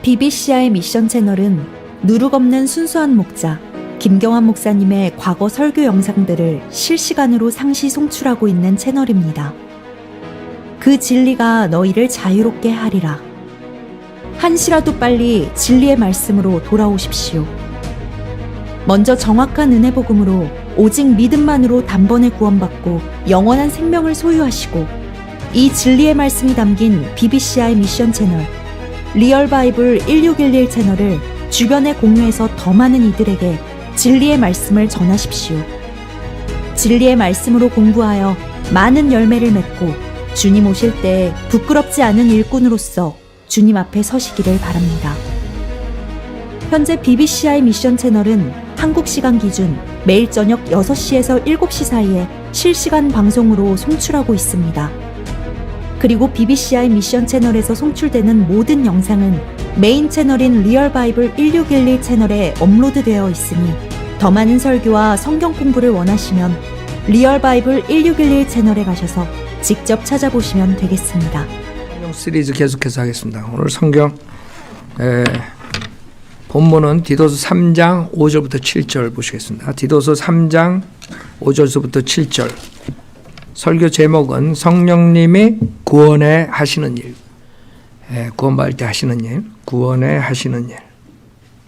BBCI 미션 채널은 누룩 없는 순수한 목자 김경환 목사님의 과거 설교 영상들을 실시간으로 상시 송출하고 있는 채널입니다. 그 진리가 너희를 자유롭게 하리라. 한시라도 빨리 진리의 말씀으로 돌아오십시오. 먼저 정확한 은혜 복음으로 오직 믿음만으로 단번에 구원받고 영원한 생명을 소유하시고, 이 진리의 말씀이 담긴 BBCI 미션 채널 리얼 바이블 1611 채널을 주변에 공유해서 더 많은 이들에게 진리의 말씀을 전하십시오. 진리의 말씀으로 공부하여 많은 열매를 맺고 주님 오실 때 부끄럽지 않은 일꾼으로서 주님 앞에 서시기를 바랍니다. 현재 BBCI 미션 채널은 한국 시간 기준 매일 저녁 6시에서 7시 사이에 실시간 방송으로 송출하고 있습니다. 그리고 BBCI 미션 채널에서 송출되는 모든 영상은 메인 채널인 리얼 바이블 1611 채널에 업로드되어 있으니, 더 많은 설교와 성경 공부를 원하시면 리얼 바이블 1611 채널에 가셔서 직접 찾아보시면 되겠습니다. 성경 시리즈 계속해서 하겠습니다. 오늘 성경 본문은 디도서 3장 5절부터 7절 보시겠습니다. 디도서 3장 5절부터 7절. 설교 제목은 성령님이 구원해 하시는 일. 구원받을 때 하시는 일. 구원해 하시는 일.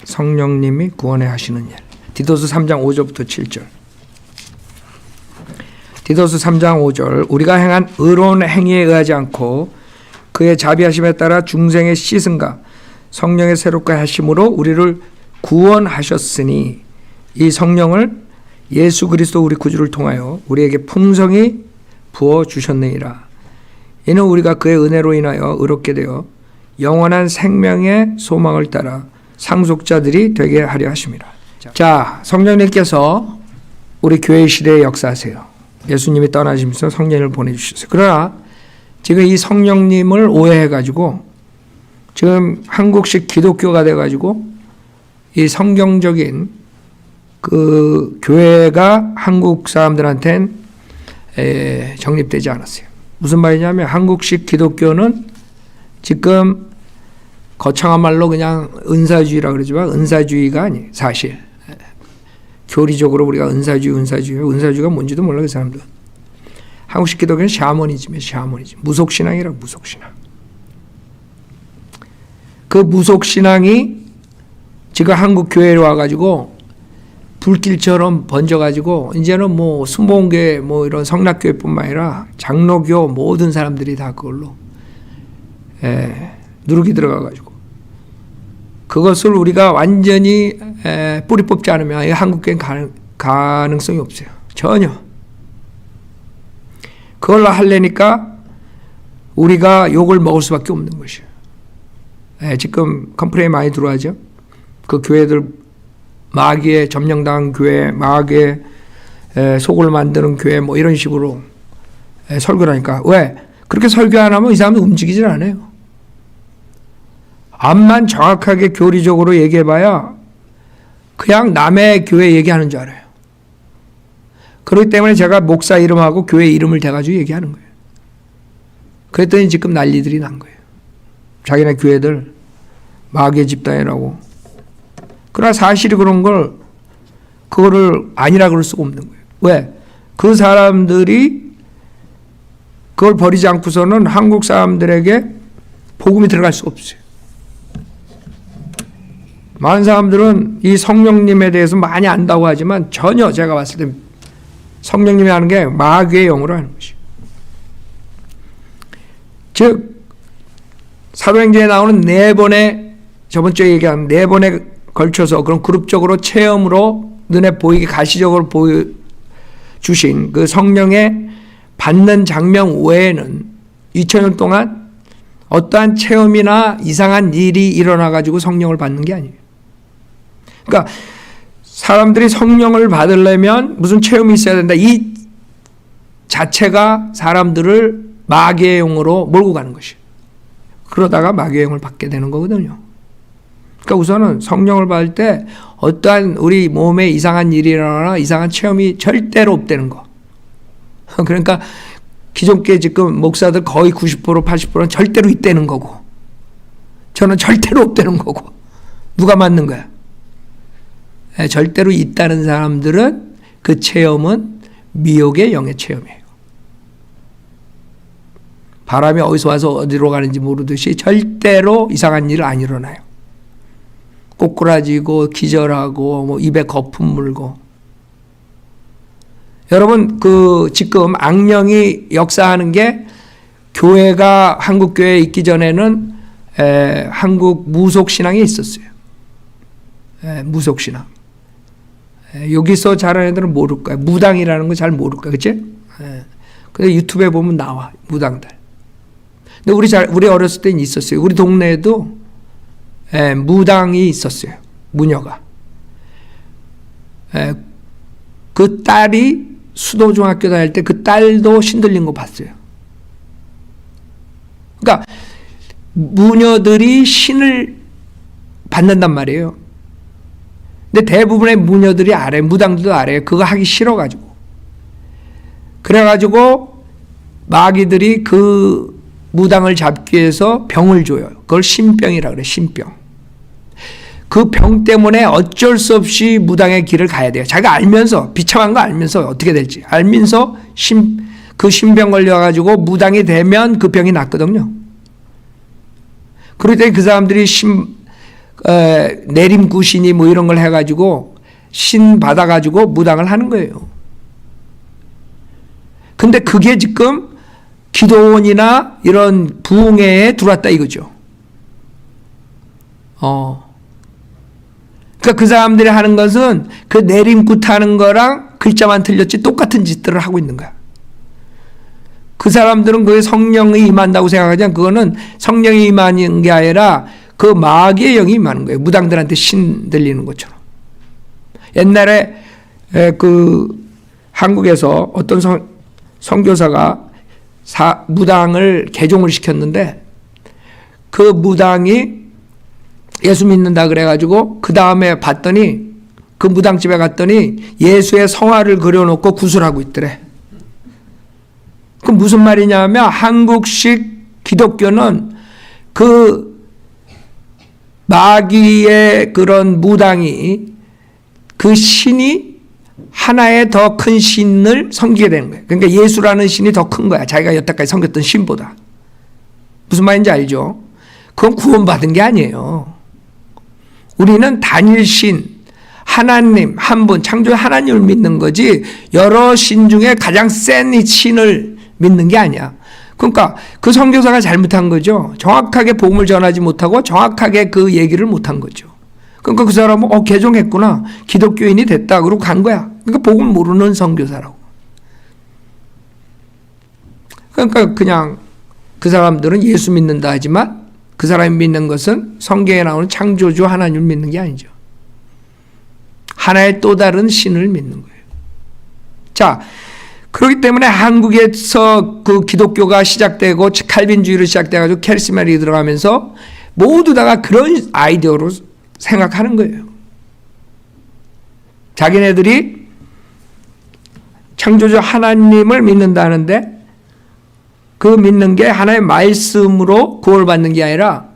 성령님이 구원해 하시는 일. 디도서 3장 5절부터 7절. 디도서 3장 5절. 우리가 행한 의로운 행위에 의하지 않고 그의 자비하심에 따라 중생의 씻음과 성령의 새롭게 하심으로 우리를 구원하셨으니, 이 성령을 예수 그리스도 우리 구주를 통하여 우리에게 풍성히 부어주셨느니라. 이는 우리가 그의 은혜로 인하여 의롭게 되어 영원한 생명의 소망을 따라 상속자들이 되게 하려 하심이라. 자, 성령님께서 우리 교회 시대에 역사하세요. 예수님이 떠나시면서 성령을 보내주셨어요. 그러나 지금 이 성령님을 오해해가지고 지금 한국식 기독교가 돼가지고 이 성경적인 그 교회가 한국 사람들한테는 정립되지 않았어요. 무슨 말이냐면 한국식 기독교는 지금 거창한 말로 그냥 은사주의라 그러지만 은사주의가 아니에요. 사실 교리적으로 우리가 은사주의가 뭔지도 몰라. 그 사람들. 한국식 기독교는 샤머니즘이에요. 샤머니즘. 무속신앙이라고. 무속신앙. 그 무속신앙이 지금 한국 교회에 와가지고 불길처럼 번져가지고 이제는 뭐 순복음교회 뭐 이런 성락교회뿐만 아니라 장로교 모든 사람들이 다 그걸로 누룩이 들어가가지고, 그것을 우리가 완전히 뿌리 뽑지 않으면 한국교회는 가능성이 없어요. 전혀. 그걸로 하려니까 우리가 욕을 먹을 수밖에 없는 것이에요. 지금 컴플레인 많이 들어와죠. 그 교회들 마귀의 점령당한 교회, 마귀의 속을 만드는 교회 뭐 이런 식으로 설교를 하니까, 왜? 그렇게 설교 안 하면 이 사람은 움직이질 않아요. 암만 정확하게 교리적으로 얘기해봐야 그냥 남의 교회 얘기하는 줄 알아요. 그렇기 때문에 제가 목사 이름하고 교회 이름을 대가지고 얘기하는 거예요. 그랬더니 지금 난리들이 난 거예요. 자기네 교회들 마귀의 집단이라고. 그러나 사실이 그런 걸, 그거를 아니라 그럴 수가 없는 거예요. 왜? 그 사람들이 그걸 버리지 않고서는 한국 사람들에게 복음이 들어갈 수가 없어요. 많은 사람들은 이 성령님에 대해서 많이 안다고 하지만 전혀 제가 봤을 때 성령님이 하는 게 마귀의 영으로 하는 것이에요. 즉 사도행전에 나오는 4번의, 저번 주에 얘기한 4번에 걸쳐서 그런 그룹적으로 체험으로 눈에 보이게 가시적으로 보여주신 그 성령의 받는 장면 외에는 2000년 동안 어떠한 체험이나 이상한 일이 일어나가지고 성령을 받는 게 아니에요. 그러니까 사람들이 성령을 받으려면 무슨 체험이 있어야 된다. 이 자체가 사람들을 마귀의 영으로 몰고 가는 것이에요. 그러다가 마귀의 영을 받게 되는 거거든요. 그러니까 우선은 성령을 받을 때 어떠한 우리 몸에 이상한 일이 일어나거나 이상한 체험이 절대로 없다는 거. 그러니까 기존교회 지금 목사들 거의 90% 80%는 절대로 있다는 거고, 저는 절대로 없다는 거고. 누가 맞는 거야? 절대로 있다는 사람들은 그 체험은 미혹의 영의 체험이에요. 바람이 어디서 와서 어디로 가는지 모르듯이 절대로 이상한 일 안 일어나요. 꼬꾸라지고 기절하고 뭐 입에 거품 물고. 여러분 지금 악령이 역사하는 게 교회가 한국 교회에 있기 전에는 한국 무속신앙이 있었어요. 무속신앙. 여기서 자란 애들은 모를 거야. 무당이라는 거 잘 모를 거야. 그치? 근데 유튜브에 보면 나와. 무당들. 근데 우리 어렸을 땐 있었어요. 우리 동네에도 무당이 있었어요. 무녀가. 그 딸이 수도중학교 다닐 때 그 딸도 신들린 거 봤어요. 그러니까 무녀들이 신을 받는단 말이에요. 근데 대부분의 무녀들이 알아요. 무당들도 알아요. 그거 하기 싫어가지고. 그래가지고 마귀들이 그 무당을 잡기 위해서 병을 줘요. 그걸 신병이라 그래. 신병. 그 병 때문에 어쩔 수 없이 무당의 길을 가야 돼요. 자기가 알면서, 비참한 거 알면서 어떻게 될지 알면서 그 신병 걸려가지고 무당이 되면 그 병이 낫거든요. 그럴 때 그 사람들이 내림구신이 뭐 이런 걸 해가지고 신 받아가지고 무당을 하는 거예요. 근데 그게 지금 기도원이나 이런 부흥회에 들어왔다 이거죠. 그러니까 그 사람들이 하는 것은 그 내림굿 하는 거랑 글자만 틀렸지 똑같은 짓들을 하고 있는 거야. 그 사람들은 그게 성령이 임한다고 생각하지만 그거는 성령이 임하는 게 아니라 그 마귀의 영이 임하는 거예요. 무당들한테 신 들리는 것처럼. 옛날에 한국에서 어떤 선교사가 무당을 개종을 시켰는데 그 무당이 예수 믿는다 그래가지고 그 다음에 봤더니 그 무당집에 갔더니 예수의 성화를 그려놓고 구슬하고 있더래. 그 무슨 말이냐면 한국식 기독교는 그 마귀의 그런 무당이 그 신이 하나의 더 큰 신을 섬기게 되는 거예요. 그러니까 예수라는 신이 더 큰 거야. 자기가 여태까지 섬겼던 신보다. 무슨 말인지 알죠? 그건 구원받은 게 아니에요. 우리는 단일신, 하나님 한 분, 창조의 하나님을 믿는 거지 여러 신 중에 가장 센 이 신을 믿는 게 아니야. 그러니까 그 선교사가 잘못한 거죠. 정확하게 복음을 전하지 못하고 정확하게 그 얘기를 못한 거죠. 그러니까 그 사람은 개종했구나. 기독교인이 됐다. 그러고 간 거야. 그러니까 복음 모르는 선교사라고. 그러니까 그냥 그 사람들은 예수 믿는다 하지만 그 사람이 믿는 것은 성경에 나오는 창조주 하나님을 믿는 게 아니죠. 하나의 또 다른 신을 믿는 거예요. 자, 그렇기 때문에 한국에서 그 기독교가 시작되고 칼빈주의로 시작돼가지고 캐리스마틱이 들어가면서 모두 다가 그런 아이디어로 생각하는 거예요. 자기네들이 창조주 하나님을 믿는다는데 그 믿는 게 하나의 말씀으로 구원받는 게 아니라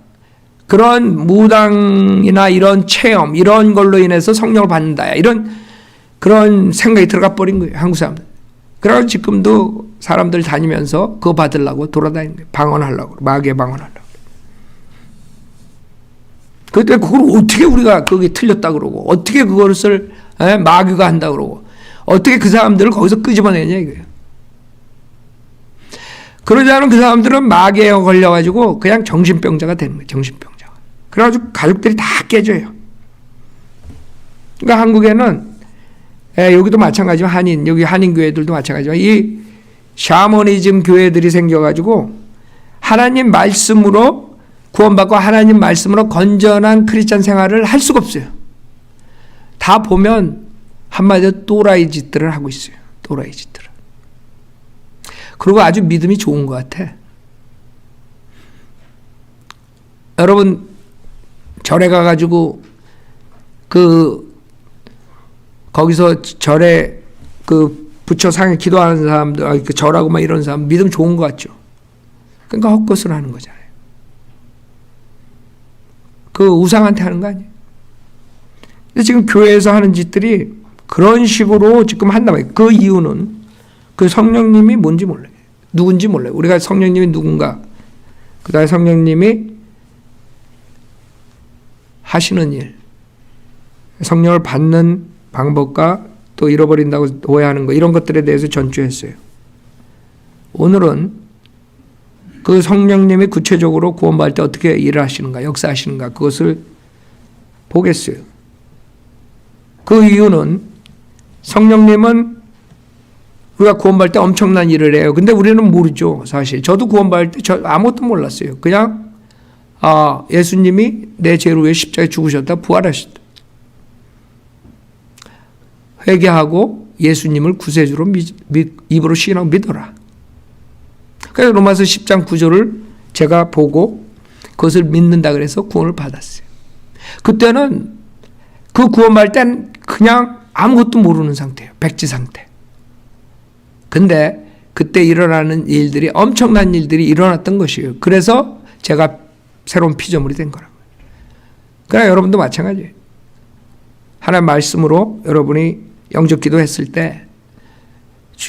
그런 무당이나 이런 체험 이런 걸로 인해서 성령을 받는다 이런 그런 생각이 들어가 버린 거예요. 한국 사람들. 그래서 지금도 사람들 다니면서 그거 받으려고 돌아다니는 거예요. 방언하려고 마귀의 방언하려고. 그때 그걸 어떻게 우리가 거기 틀렸다 그러고 어떻게 그것을 마귀가 한다 그러고 어떻게 그 사람들을 거기서 끄집어내냐 이거예요. 그러지 않으면 그 사람들은 마귀에 걸려가지고 그냥 정신병자가 되는 거예요. 정신병자가. 그래가지고 가족들이 다 깨져요. 그러니까 한국에는 여기도 마찬가지지만 여기 한인교회들도 마찬가지지만 이 샤머니즘 교회들이 생겨가지고 하나님 말씀으로 구원받고 하나님 말씀으로 건전한 크리스찬 생활을 할 수가 없어요. 다 보면 한마디로 또라이 짓들을 하고 있어요. 또라이 짓들을. 그리고 아주 믿음이 좋은 것 같아. 여러분 절에 가가지고 거기서 절에 부처 상에 기도하는 사람들, 절하고 막 이런 사람 믿음 좋은 것 같죠. 그러니까 헛것을 하는 거잖아요. 그 우상한테 하는 거 아니에요. 근데 지금 교회에서 하는 짓들이 그런 식으로 지금 한단 말이에요. 그 이유는 그 성령님이 뭔지 몰라요. 누군지 몰라요. 우리가 성령님이 누군가, 그 다음에 성령님이 하시는 일, 성령을 받는 방법과 또 잃어버린다고 오해하는 거, 이런 것들에 대해서 전주했어요. 오늘은 그 성령님이 구체적으로 구원받을 때 어떻게 일을 하시는가, 역사하시는가, 그것을 보겠어요. 그 이유는 성령님은 우리가 구원받을 때 엄청난 일을 해요. 근데 우리는 모르죠, 사실. 저도 구원받을 때 아무것도 몰랐어요. 그냥 예수님이 내 죄를 위해 십자가에 죽으셨다, 부활하셨다. 회개하고 예수님을 구세주로 입으로 시인하고 믿어라. 그래서 로마서 10장 9절을 제가 보고 그것을 믿는다 그래서 구원을 받았어요. 그때는 그 구원받을 땐 그냥 아무것도 모르는 상태예요. 백지 상태. 근데 그때 일어나는 일들이, 엄청난 일들이 일어났던 것이에요. 그래서 제가 새로운 피조물이 된 거라고요. 그러나 여러분도 마찬가지예요. 하나님 말씀으로 여러분이 영접 기도했을 때,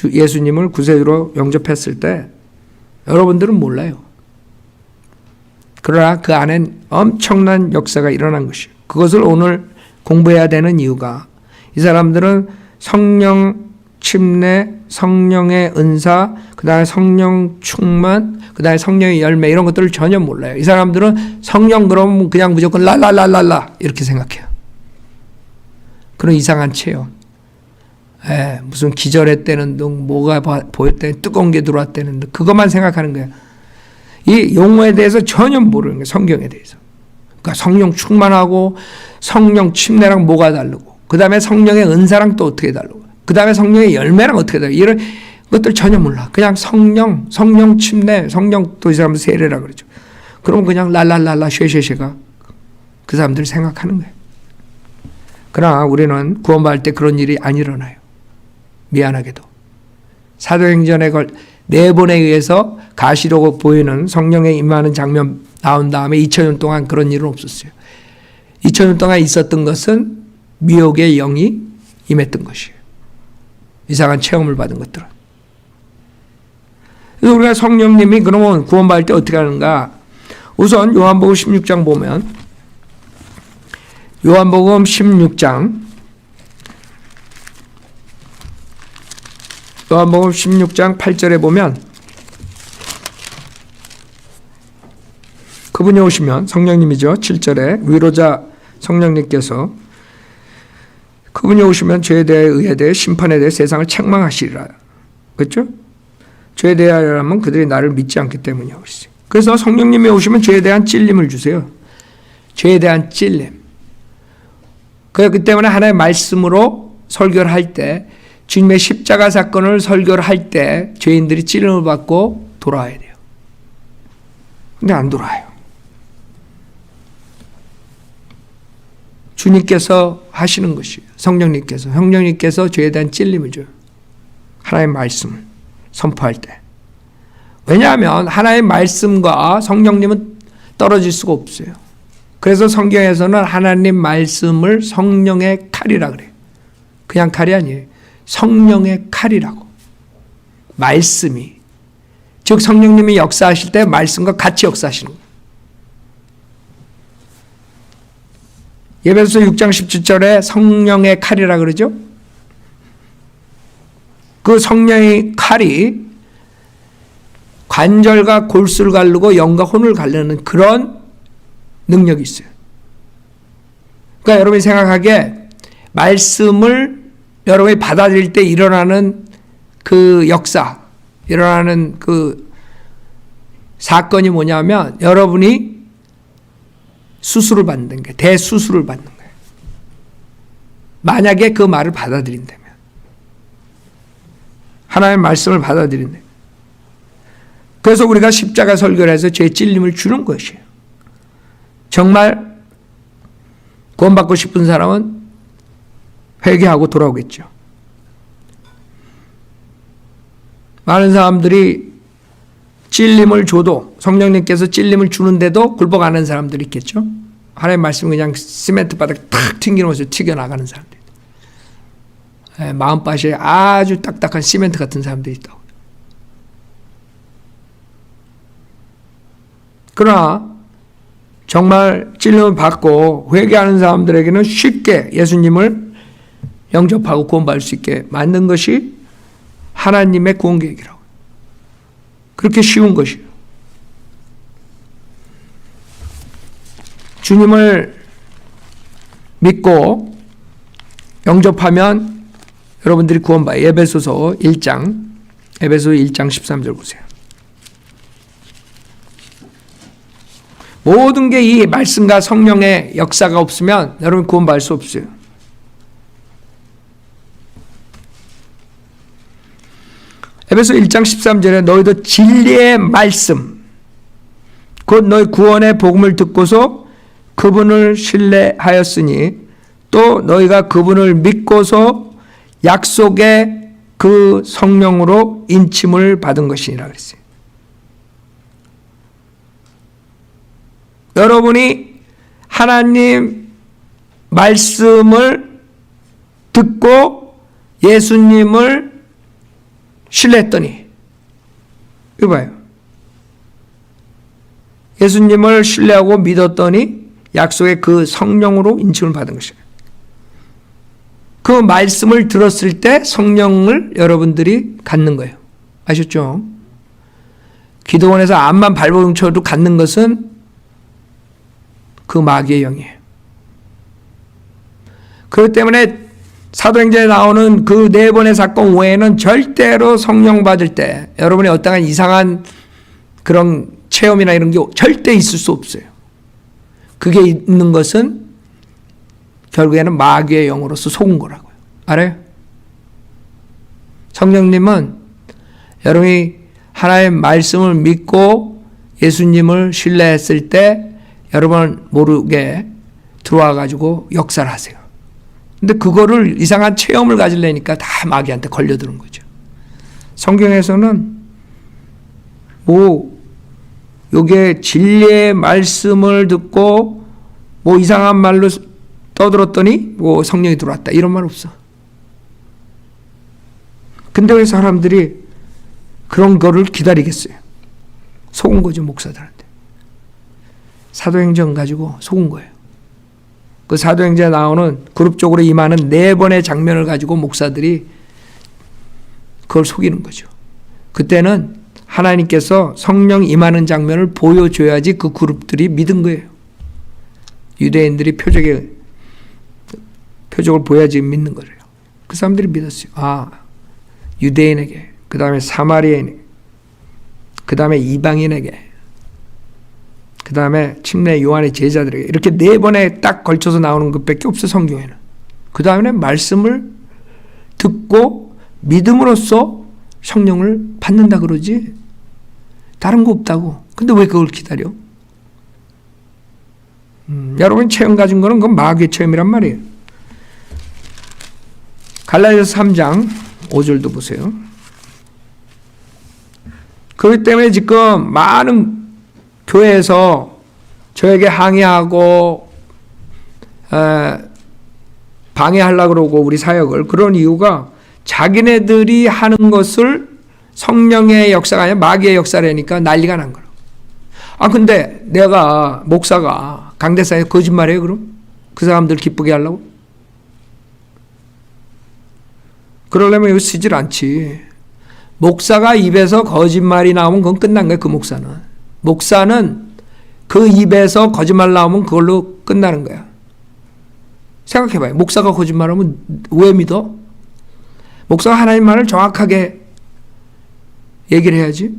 예수님을 구세주로 영접했을 때 여러분들은 몰라요. 그러나 그 안엔 엄청난 역사가 일어난 것이에요. 그것을 오늘 공부해야 되는 이유가, 이 사람들은 성령 침례, 성령의 은사, 그 다음에 성령 충만, 그 다음에 성령의 열매, 이런 것들을 전혀 몰라요. 이 사람들은 성령 그러면 그냥 무조건 랄랄랄랄라 이렇게 생각해요. 그런 이상한 체험. 무슨 기절했다는 둥, 뭐가 보였다는, 뜨거운 게 들어왔다는 둥, 그것만 생각하는 거예요. 이 용어에 대해서 전혀 모르는 거예요. 성경에 대해서. 그러니까 성령 충만하고 성령 침례랑 뭐가 다르고, 그 다음에 성령의 은사랑 또 어떻게 다르고, 그 다음에 성령의 열매랑 어떻게 다르고, 이런 것들 전혀 몰라. 그냥 성령 침례, 성령, 또 이 사람은 세례라 그러죠. 그럼 그냥 랄랄랄라 쉐쉐쉐가 그 사람들이 생각하는 거예요. 그러나 우리는 구원받을 때 그런 일이 안 일어나요. 미안하게도. 사도행전에 4번에 의해서 가시로 보이는 성령의 임하는 장면 나온 다음에 2000년 동안 그런 일은 없었어요. 2000년 동안 있었던 것은 미혹의 영이 임했던 것이에요. 이상한 체험을 받은 것들은. 그래서 우리가 성령님이 그러면 구원받을 때 어떻게 하는가? 우선 요한복음 16장 보면, 요한복음 16장 8절에 보면, 그분이 오시면, 성령님이죠. 7절에 위로자 성령님께서 그분이 오시면 죄에 대해, 의에 대해, 심판에 대해 세상을 책망하시리라. 그렇죠? 죄에 대하여라면 그들이 나를 믿지 않기 때문이라고 했어요. 그래서 성령님이 오시면 죄에 대한 찔림을 주세요. 죄에 대한 찔림. 그 때문에 하나의 말씀으로 설교를 할 때, 주님의 십자가 사건을 설교를 할 때 죄인들이 찔림을 받고 돌아와야 돼요. 근데 안 돌아와요. 주님께서 하시는 것이에요. 성령님께서 죄에 대한 찔림을 줘요. 하나의 말씀을 선포할 때. 왜냐하면 하나의 말씀과 성령님은 떨어질 수가 없어요. 그래서 성경에서는 하나님 말씀을 성령의 칼이라 그래요. 그냥 칼이 아니에요. 성령의 칼이라고. 말씀이. 즉 성령님이 역사하실 때 말씀과 같이 역사하시는 거예요. 에베소서 6장 17절에 성령의 칼이라 그러죠. 그 성령의 칼이 관절과 골수를 가르고 영과 혼을 가르는 그런 능력이 있어요. 그러니까 여러분이 생각하기에 말씀을 여러분이 받아들일 때 일어나는 그 역사, 일어나는 그 사건이 뭐냐면, 여러분이 수술을 받는 거예요. 대수술을 받는 거예요. 만약에 그 말을 받아들인다면. 하나님의 말씀을 받아들인다면. 그래서 우리가 십자가 설교를 해서 죄 찔림을 주는 것이에요. 정말 구원받고 싶은 사람은 회개하고 돌아오겠죠. 많은 사람들이 찔림을 줘도, 성령님께서 찔림을 주는데도 굴복하는 사람들이 있겠죠. 하나님 말씀이 그냥 시멘트 바닥 탁 튕기면서 튀겨나가는 사람들. 마음밭이 아주 딱딱한 시멘트 같은 사람들이 있다고. 그러나 정말 찔림을 받고 회개하는 사람들에게는 쉽게 예수님을 영접하고 구원받을 수 있게 만든 것이 하나님의 구원 계획이라고. 그렇게 쉬운 것이에요. 주님을 믿고 영접하면 여러분들이 구원받아요. 에베소서 1장 13절 보세요. 모든 게 이 말씀과 성령의 역사가 없으면 여러분 구원받을 수 없어요. 에베소 1장 13절에 너희도 진리의 말씀 곧 너희 구원의 복음을 듣고서 그분을 신뢰하였으니 또 너희가 그분을 믿고서 약속의 그 성령으로 인침을 받은 것이니라 그랬어요. 여러분이 하나님 말씀을 듣고 예수님을 신뢰했더니 이거 봐요. 예수님을 신뢰하고 믿었더니 약속의 그 성령으로 인침을 받은 것이에요. 그 말씀을 들었을 때 성령을 여러분들이 갖는 거예요. 아셨죠? 기도원에서 암만 발버둥쳐도 갖는 것은 그 마귀의 영이에요. 그렇기 때문에 사도행전에 나오는 그 4번의 사건 외에는 절대로 성령 받을 때 여러분이 어떠한 이상한 그런 체험이나 이런 게 절대 있을 수 없어요. 그게 있는 것은 결국에는 마귀의 영으로서 속은 거라고요. 알아요? 성령님은 여러분이 하나님의 말씀을 믿고 예수님을 신뢰했을 때 여러분 모르게 들어와 가지고 역사를 하세요. 근데 그거를 이상한 체험을 가지려니까 다 마귀한테 걸려드는 거죠. 성경에서는 요게 진리의 말씀을 듣고 이상한 말로 떠들었더니 성령이 들어왔다 이런 말 없어. 근데 왜 사람들이 그런 거를 기다리겠어요? 속은 거죠, 목사들한테. 사도행전 가지고 속은 거예요. 그 사도행전에 나오는 그룹적으로 임하는 4번의 장면을 가지고 목사들이 그걸 속이는 거죠. 그때는 하나님께서 성령 임하는 장면을 보여줘야지 그 그룹들이 믿은 거예요. 유대인들이 표적을 보여야지 믿는 거예요. 그 사람들이 믿었어요. 유대인에게, 그 다음에 사마리아인에게, 그 다음에 이방인에게, 그 다음에 침례 요한의 제자들에게 이렇게 4번에 딱 걸쳐서 나오는 것밖에 없어 성경에는. 그 다음에 말씀을 듣고 믿음으로써 성령을 받는다 그러지 다른 거 없다고. 근데 왜 그걸 기다려? 여러분이 체험 가진 거는 그건 마귀의 체험이란 말이에요. 갈라디아서 3장 5절도 보세요. 그렇기 때문에 지금 많은 교회에서 저에게 항의하고 방해하려고 그러고 우리 사역을, 그런 이유가 자기네들이 하는 것을 성령의 역사가 아니라 마귀의 역사라니까 난리가 난 거라고. 근데 내가 목사가 강대상에 거짓말해요 그럼? 그 사람들 기쁘게 하려고? 그러려면 여기 쓰질 않지. 목사가 입에서 거짓말이 나오면 그건 끝난 거예요. 그 목사는 그 입에서 거짓말 나오면 그걸로 끝나는 거야. 생각해봐요. 목사가 거짓말하면 왜 믿어? 목사가 하나님 말을 정확하게 얘기를 해야지.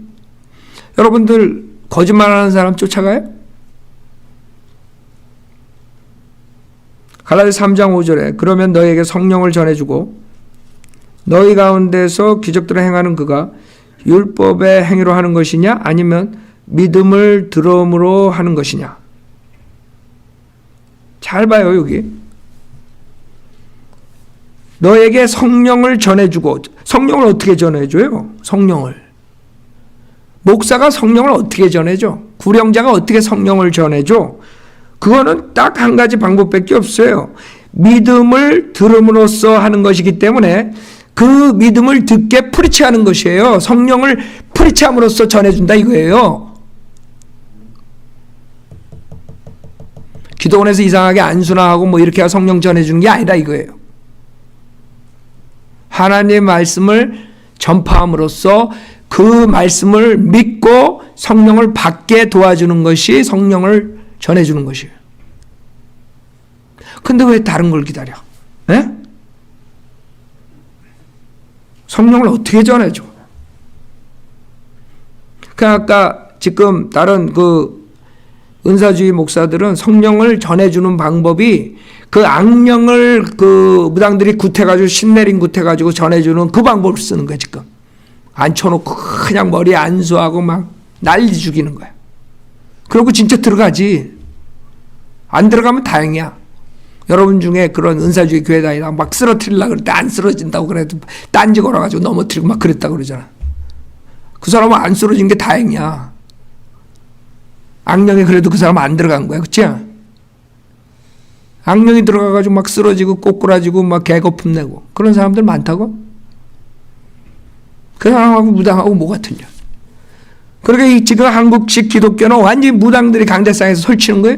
여러분들 거짓말하는 사람 쫓아가요? 갈라디아서 3장 5절에 그러면 너희에게 성령을 전해주고 너희 가운데서 기적들을 행하는 그가 율법의 행위로 하는 것이냐 아니면 믿음을 들음으로 하는 것이냐. 잘 봐요. 여기 너에게 성령을 전해주고, 성령을 어떻게 전해줘요? 성령을 목사가 성령을 어떻게 전해줘? 구령자가 어떻게 성령을 전해줘? 그거는 딱 한 가지 방법밖에 없어요. 믿음을 들음으로써 하는 것이기 때문에 그 믿음을 듣게 프리치하는 것이에요. 성령을 프리치함으로써 전해준다 이거예요. 기도원에서 이상하게 안수나하고 뭐 이렇게 성령 전해주는 게 아니라 이거예요. 하나님의 말씀을 전파함으로써 그 말씀을 믿고 성령을 받게 도와주는 것이 성령을 전해주는 것이에요. 근데 왜 다른 걸 기다려? 에? 성령을 어떻게 전해줘? 아까 지금 다른 그 은사주의 목사들은 성령을 전해주는 방법이 그 악령을 그 무당들이 굿해가지고 신내림 굿해가지고 전해주는 그 방법을 쓰는 거야 지금. 앉혀놓고 그냥 머리에 안수하고 막 난리 죽이는 거야. 그러고 진짜 들어가지. 안 들어가면 다행이야. 여러분 중에 그런 은사주의 교회 다니다가 막 쓰러뜨리려고 그럴 때 안 쓰러진다고 그래도 딴지 걸어가지고 넘어뜨리고 막 그랬다고 그러잖아. 그 사람은 안 쓰러진 게 다행이야. 악령이 그래도 그 사람 안 들어간 거야. 그치? 악령이 들어가가지고 막 쓰러지고 꼬꾸라지고 막 개거품 내고 그런 사람들 많다고? 그 사람하고 무당하고 뭐가 틀려? 그러니까 지금 한국식 기독교는 완전히 무당들이 강대상에서 설치는 거예요.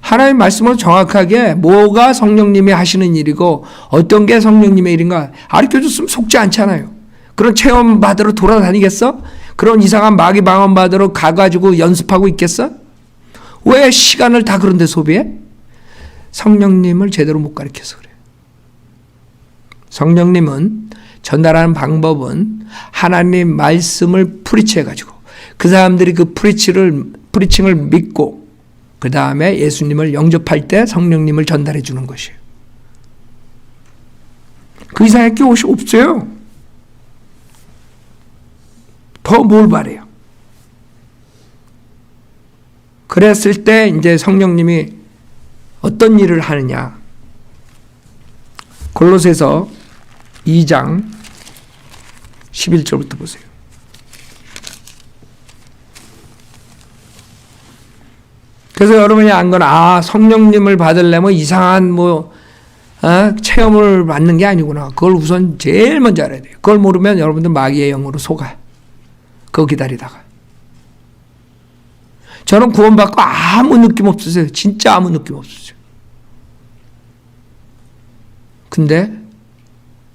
하나님 말씀으로 정확하게 뭐가 성령님이 하시는 일이고 어떤 게 성령님의 일인가 가르쳐줬으면 속지 않잖아요. 그런 체험 받으러 돌아다니겠어? 그런 이상한 마귀 방언 받으러 가가지고 연습하고 있겠어? 왜 시간을 다 그런 데 소비해? 성령님을 제대로 못 가르쳐서 그래요. 성령님은 전달하는 방법은 하나님 말씀을 프리치해가지고 그 사람들이 그 프리칭을 믿고 그 다음에 예수님을 영접할 때 성령님을 전달해 주는 것이에요. 그 이상의 게 옷이 없어요. 더 뭘 바래요? 그랬을 때 이제 성령님이 어떤 일을 하느냐? 골로새서 2장 11절부터 보세요. 그래서 여러분이 안 건 성령님을 받으려면 이상한 체험을 받는 게 아니구나. 그걸 우선 제일 먼저 알아야 돼요. 그걸 모르면 여러분들 마귀의 영으로 속아. 그거 기다리다가. 저는 구원받고 아무 느낌 없었어요. 진짜 아무 느낌 없었어요. 근데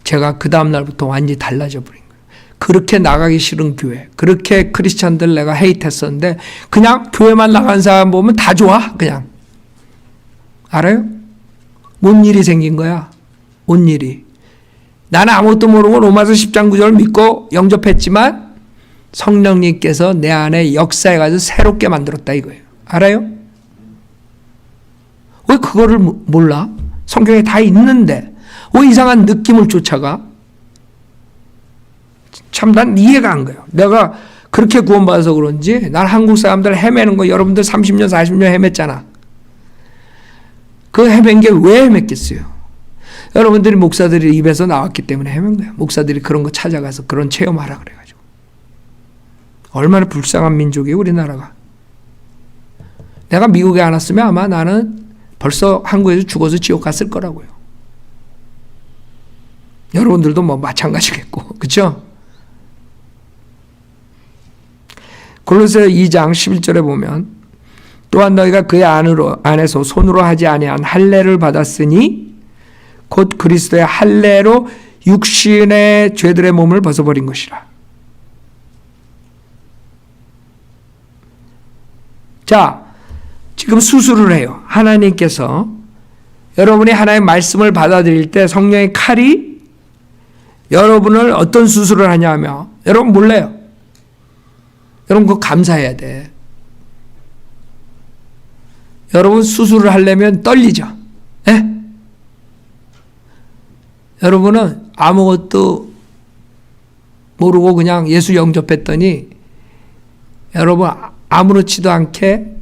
제가 그 다음날부터 완전히 달라져 버린 거예요. 그렇게 나가기 싫은 교회, 그렇게 크리스찬들 내가 헤이트했었는데 그냥 교회만 나간 사람 보면 다 좋아. 그냥. 알아요? 뭔 일이 생긴 거야? 뭔 일이. 나는 아무것도 모르고 로마서 10장 9절을 믿고 영접했지만 성령님께서 내 안에 역사해가지고 새롭게 만들었다 이거예요. 알아요? 왜 그거를 몰라? 성경에 다 있는데 왜 이상한 느낌을 쫓아가? 참 난 이해가 안 가요. 내가 그렇게 구원받아서 그런지 난 한국 사람들 헤매는 거 여러분들 30년 40년 헤맸잖아. 그 헤맨 게 왜 헤맸겠어요? 여러분들이 목사들이 입에서 나왔기 때문에 헤맨 거야. 목사들이 그런 거 찾아가서 그런 체험하라 그래가지고. 얼마나 불쌍한 민족이에요 우리나라가. 내가 미국에 안 왔으면 아마 나는 벌써 한국에서 죽어서 지옥 갔을 거라고요. 여러분들도 뭐 마찬가지겠고. 그렇죠? 골로새 2장 11절에 보면 또한 너희가 그의 안에서 손으로 하지 아니한 할례를 받았으니 곧 그리스도의 할례로 육신의 죄들의 몸을 벗어버린 것이라. 자, 지금 수술을 해요. 하나님께서 여러분이 하나님의 말씀을 받아들일 때 성령의 칼이 여러분을 어떤 수술을 하냐며 여러분 몰라요. 여러분 그거 감사해야 돼. 여러분 수술을 하려면 떨리죠. 에? 여러분은 아무것도 모르고 그냥 예수 영접했더니 여러분 아무렇지도 않게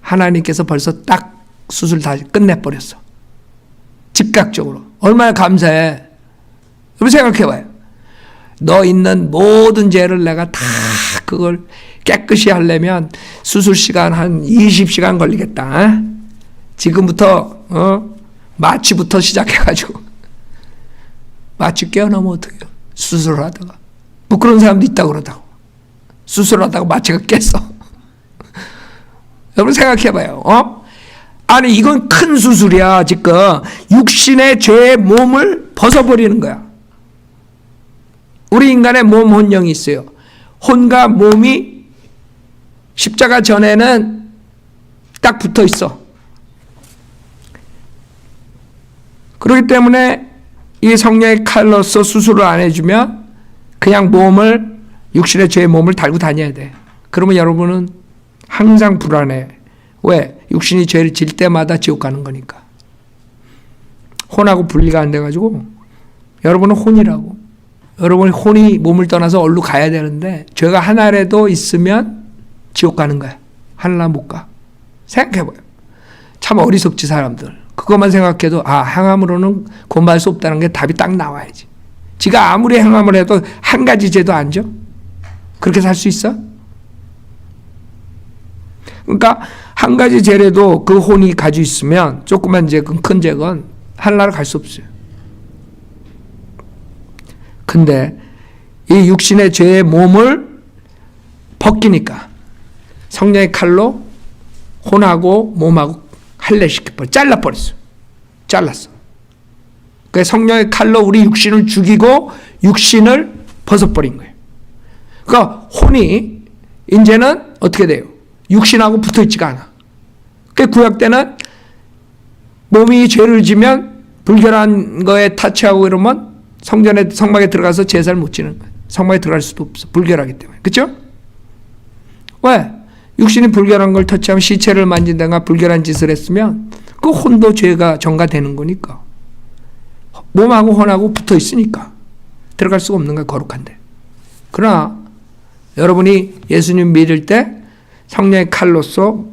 하나님께서 벌써 딱 수술 다 끝내버렸어. 즉각적으로. 얼마나 감사해. 여러분 생각해봐요. 너 있는 모든 죄를 내가 다 그걸 깨끗이 하려면 수술 시간 한 20시간 걸리겠다. 지금부터 마취부터 시작해가지고 마취 깨어나면 어떡해요? 수술을 하다가 뭐 그런 사람도 있다고 그러다고. 수술하다가 마취가 깼어. 여러분 생각해봐요. 아니 이건 큰 수술이야. 지금 육신의 죄의 몸을 벗어버리는 거야. 우리 인간의 몸, 혼령이 있어요. 혼과 몸이 십자가 전에는 딱 붙어 있어. 그렇기 때문에 이 성령의 칼로서 수술을 안 해주면 그냥 몸을, 육신의 죄의 몸을 달고 다녀야 돼. 그러면 여러분은 항상 불안해. 왜? 육신이 죄를 질 때마다 지옥 가는 거니까. 혼하고 분리가 안 돼가지고 여러분은 혼이라고. 여러분이 혼이 몸을 떠나서 얼로 가야 되는데 죄가 하나라도 있으면 지옥 가는 거야. 하늘나라 못 가. 생각해봐요. 참 어리석지 사람들. 그것만 생각해도 행함으로는 구원받을 수 없다는 게 답이 딱 나와야지. 지가 아무리 행함을 해도 한 가지 죄도 안 져? 그렇게 살 수 있어? 그러니까 한 가지 죄라도 그 혼이 가지고 있으면 조그만 죄, 큰 죄건 하늘나라 갈 수 없어요. 근데 이 육신의 죄의 몸을 벗기니까 성령의 칼로 혼하고 몸하고 할례시켜버려. 잘라버렸어. 잘랐어. 그래서 성령의 칼로 우리 육신을 죽이고 육신을 벗어버린 거예요. 그러니까 혼이 이제는 어떻게 돼요? 육신하고 붙어있지가 않아. 그 구약 때는 몸이 죄를 지면 불결한 거에 타치하고 이러면 성막에 들어가서 제사를 못 지는 거예요. 성막에 들어갈 수도 없어. 불결하기 때문에. 그렇죠? 왜? 육신이 불결한 걸 터치하면 시체를 만진다거나 불결한 짓을 했으면 그 혼도 죄가 전가되는 거니까. 몸하고 혼하고 붙어 있으니까 들어갈 수가 없는 거야. 거룩한데. 그러나 여러분이 예수님 믿을 때 성령의 칼로서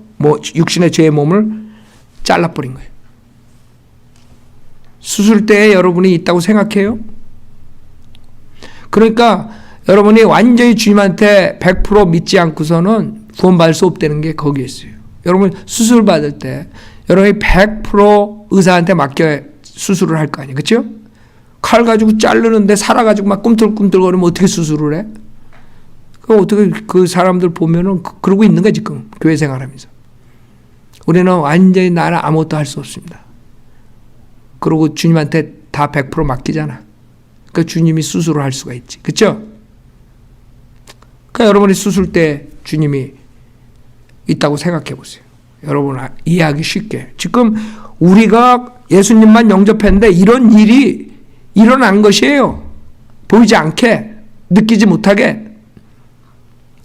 육신의 죄의 몸을 잘라버린 거예요. 수술 때에 여러분이 있다고 생각해요? 그러니까 여러분이 완전히 주님한테 100% 믿지 않고서는 구원받을 수 없다는 게 거기에 있어요. 여러분 수술 받을 때 여러분이 100% 의사한테 맡겨 수술을 할 거 아니에요. 그렇죠? 칼 가지고 자르는데 살아가지고 막 꿈틀꿈틀거리면 어떻게 수술을 해? 그 어떻게 그 사람들 보면은 그러고 있는 거야 지금 교회 생활하면서. 우리는 완전히 나는 아무것도 할 수 없습니다. 그리고 주님한테 다 100% 맡기잖아. 그러니까 주님이 수술을 할 수가 있지. 그렇죠? 그러니까 여러분이 수술 때 주님이 있다고 생각해 보세요. 여러분 이해하기 쉽게. 지금 우리가 예수님만 영접했는데 이런 일이 일어난 것이에요. 보이지 않게, 느끼지 못하게.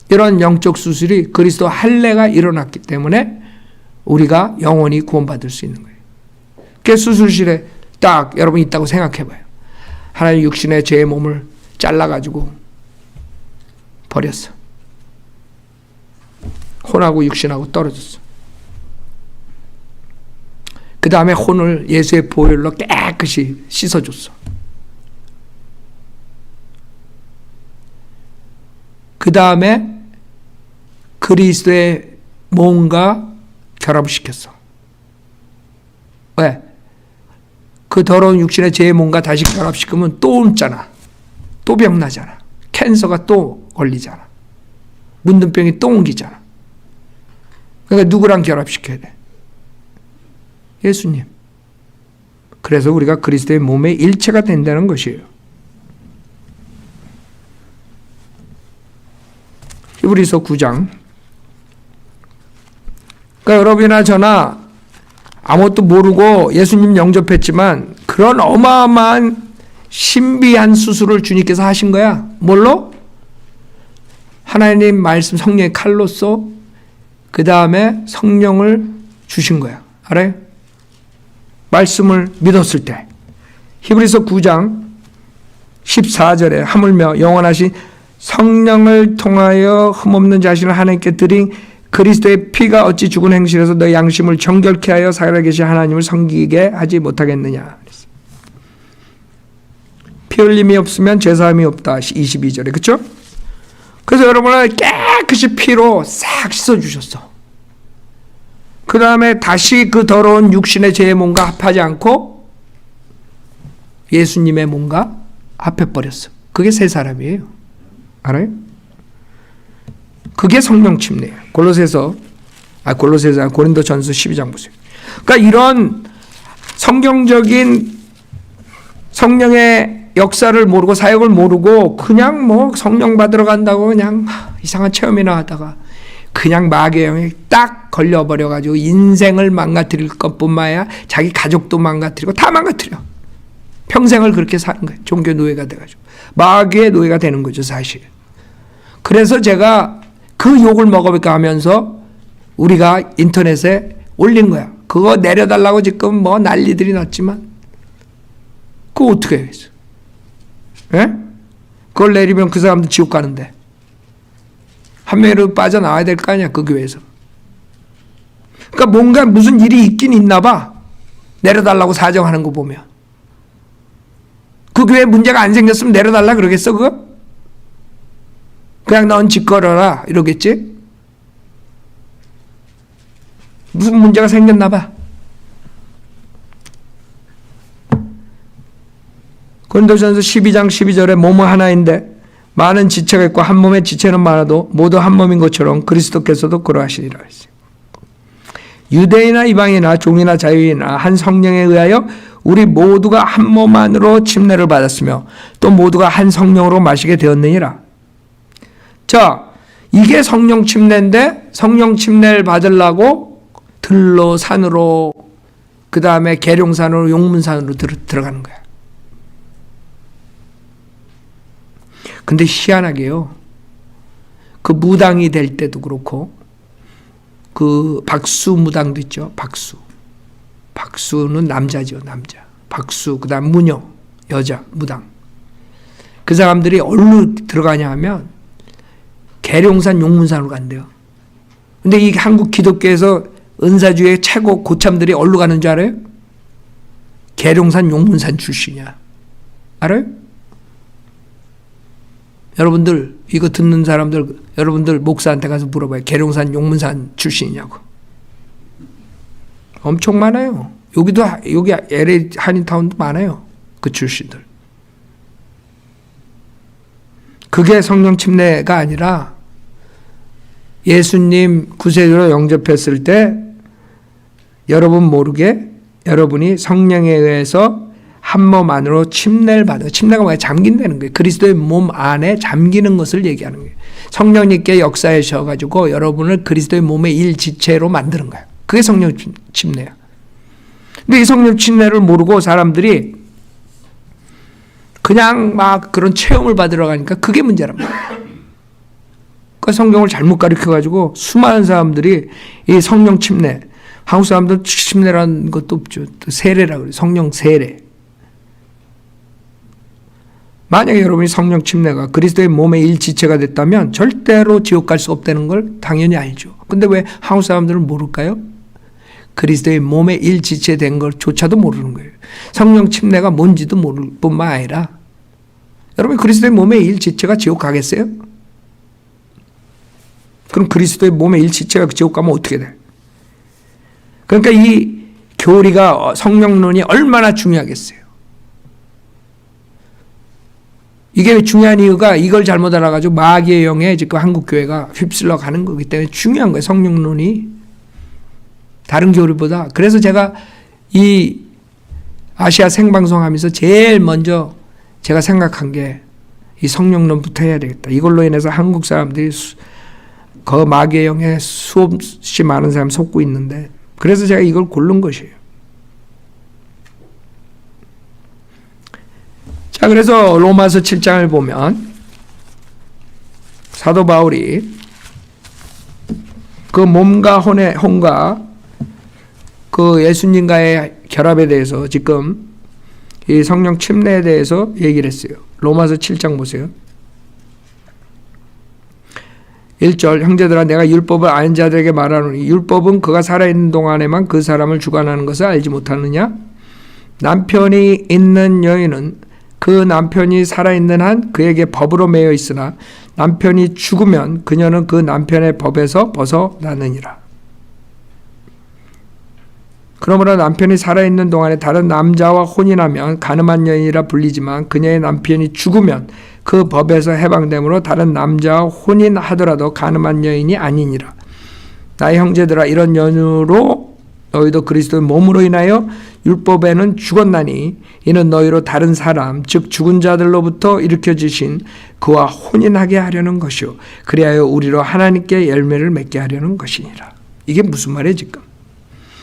이런 영적 수술이 그리스도 할례가 일어났기 때문에 우리가 영원히 구원받을 수 있는 거예요. 그 수술실에 딱 여러분 있다고 생각해 봐요. 하나님 육신의 죄의 몸을 잘라가지고 버렸어. 혼하고 육신하고 떨어졌어. 그 다음에 혼을 예수의 보혈로 깨끗이 씻어줬어. 그 다음에 그리스도의 몸과 결합을 시켰어. 왜? 그 더러운 육신의 죄의 몸과 다시 결합시키면 또 옮잖아. 또 병나잖아. 캔서가 또 걸리잖아. 문둥병이 또 옮기잖아. 그러니까 누구랑 결합시켜야 돼? 예수님. 그래서 우리가 그리스도의 몸의 일체가 된다는 것이에요. 히브리서 9장. 그러니까 여러분이나 저나 아무것도 모르고 예수님 영접했지만 그런 어마어마한 신비한 수술을 주님께서 하신 거야. 뭘로? 하나님 말씀 성령의 칼로서 그 다음에 성령을 주신 거야. 알아요? 말씀을 믿었을 때. 히브리서 9장 14절에 하물며 영원하신 성령을 통하여 흠없는 자신을 하나님께 드린 그리스도의 피가 어찌 죽은 행실에서 너의 양심을 정결케 하여 살아계신 하나님을 섬기게 하지 못하겠느냐. 피 흘림이 없으면 제사함이 없다. 22절에. 그렇죠? 그래서 여러분을 깨끗이 피로 싹 씻어주셨어. 그 다음에 다시 그 더러운 육신의 죄의 몸과 합하지 않고 예수님의 몸과 합해버렸어. 그게 새 사람이에요. 알아요? 그게 성령 침례예요. 고린도전서 12장 보세요. 그러니까 이런 성경적인 성령의 역사를 모르고 사역을 모르고 그냥 뭐 성령 받으러 간다고 그냥 이상한 체험이나 하다가 그냥 마귀의 영에 딱 걸려버려가지고 인생을 망가뜨릴 것뿐만 아니라 자기 가족도 망가뜨리고 다 망가뜨려. 평생을 그렇게 사는 거예요. 종교 노예가 돼가지고. 마귀의 노예가 되는 거죠, 사실. 그래서 제가 그 욕을 먹어볼까 하면서 우리가 인터넷에 올린 거야. 그거 내려달라고 지금 뭐 난리들이 났지만 그거 어떻게 해야겠어? 예? 그걸 내리면 그 사람도 지옥 가는데 한 명이라도 빠져나와야 될 거 아니야, 그 교회에서. 그러니까 뭔가 무슨 일이 있긴 있나 봐. 내려달라고 사정하는 거 보면. 그 교회에 문제가 안 생겼으면 내려달라 그러겠어, 그거? 그냥 넌 짓거려라 이러겠지? 무슨 문제가 생겼나 봐. 고린도전서 12장 12절에 몸은 하나인데 많은 지체가 있고 한 몸에 지체는 많아도 모두 한 몸인 것처럼 그리스도께서도 그러하시리라 했어요. 유대인이나 이방인이나 종이나 자유인이나 한 성령에 의하여 우리 모두가 한 몸 안으로 침례를 받았으며 또 모두가 한 성령으로 마시게 되었느니라. 자, 이게 성령 침례인데 성령 침례를 받으려고 들로 산으로 그 다음에 계룡산으로 용문산으로 들어가는 거야. 근데 희한하게요. 그 무당이 될 때도 그렇고 그 박수 무당도 있죠. 박수는 남자죠. 남자. 박수 그 다음 무녀 여자 무당. 그 사람들이 어디로 들어가냐 하면 계룡산 용문산으로 간대요. 근데 이 한국 기독교에서 은사주의 최고 고참들이 어디로 가는 줄 알아요? 계룡산 용문산 출신이야. 알아요? 여러분들 이거 듣는 사람들 여러분들 목사한테 가서 물어봐요. 계룡산 용문산 출신이냐고. 엄청 많아요. 여기 LA 한인타운도 많아요. 그 출신들. 그게 성령 침례가 아니라 예수님 구세주로 영접했을 때 여러분 모르게 여러분이 성령에 의해서 한 몸 안으로 침례를 받아요. 침례가 뭐야? 잠긴다는 거예요. 그리스도의 몸 안에 잠기는 것을 얘기하는 거예요. 성령님께 역사하셔가지고 여러분을 그리스도의 몸의 일지체로 만드는 거예요. 그게 성령 침례야. 근데 이 성령 침례를 모르고 사람들이 그냥 막 그런 체험을 받으러 가니까 그게 문제란 말이에요. 그 성경을 잘못 가르쳐가지고 수많은 사람들이 이 성령 침례, 한국 사람들 침례라는 것도 없죠. 또 세례라고 그래요. 성령 세례. 만약에 여러분이 성령 침례가 그리스도의 몸의 일지체가 됐다면 절대로 지옥 갈 수 없다는 걸 당연히 알죠. 근데 왜 한국 사람들은 모를까요? 그리스도의 몸의 일지체 된 것조차도 모르는 거예요. 성령 침례가 뭔지도 모를 뿐만 아니라 여러분 그리스도의 몸의 일지체가 지옥 가겠어요? 그럼 그리스도의 몸의 일지체가 지옥 가면 어떻게 돼? 그러니까 이 교리가 성령론이 얼마나 중요하겠어요. 이게 중요한 이유가 이걸 잘못 알아가지고 마귀의 영에 지금 한국 교회가 휩쓸러 가는 거기 때문에 중요한 거예요. 성령론이 다른 교리보다. 그래서 제가 이 아시아 생방송하면서 제일 먼저 제가 생각한 게 이 성령론부터 해야 되겠다. 이걸로 인해서 한국 사람들이 그 마귀의 영에 수없이 많은 사람 속고 있는데 그래서 제가 이걸 고른 것이에요. 자, 그래서 로마서 7장을 보면 사도 바울이 그 몸과 혼과 그 예수님과의 결합에 대해서 지금 이 성령 침례에 대해서 얘기를 했어요. 로마서 7장 보세요. 1절 형제들아 내가 율법을 아는 자들에게 말하노니 율법은 그가 살아있는 동안에만 그 사람을 주관하는 것을 알지 못하느냐? 남편이 있는 여인은 그 남편이 살아있는 한 그에게 법으로 매여 있으나 남편이 죽으면 그녀는 그 남편의 법에서 벗어나느니라. 그러므로 남편이 살아있는 동안에 다른 남자와 혼인하면 간음한 여인이라 불리지만 그녀의 남편이 죽으면 그 법에서 해방되므로 다른 남자와 혼인하더라도 간음한 여인이 아니니라. 나의 형제들아, 이런 연유로 너희도 그리스도의 몸으로 인하여 율법에는 죽었나니 이는 너희로 다른 사람 즉 죽은 자들로부터 일으켜 주신 그와 혼인하게 하려는 것이요 그리하여 우리로 하나님께 열매를 맺게 하려는 것이니라. 이게 무슨 말이에요?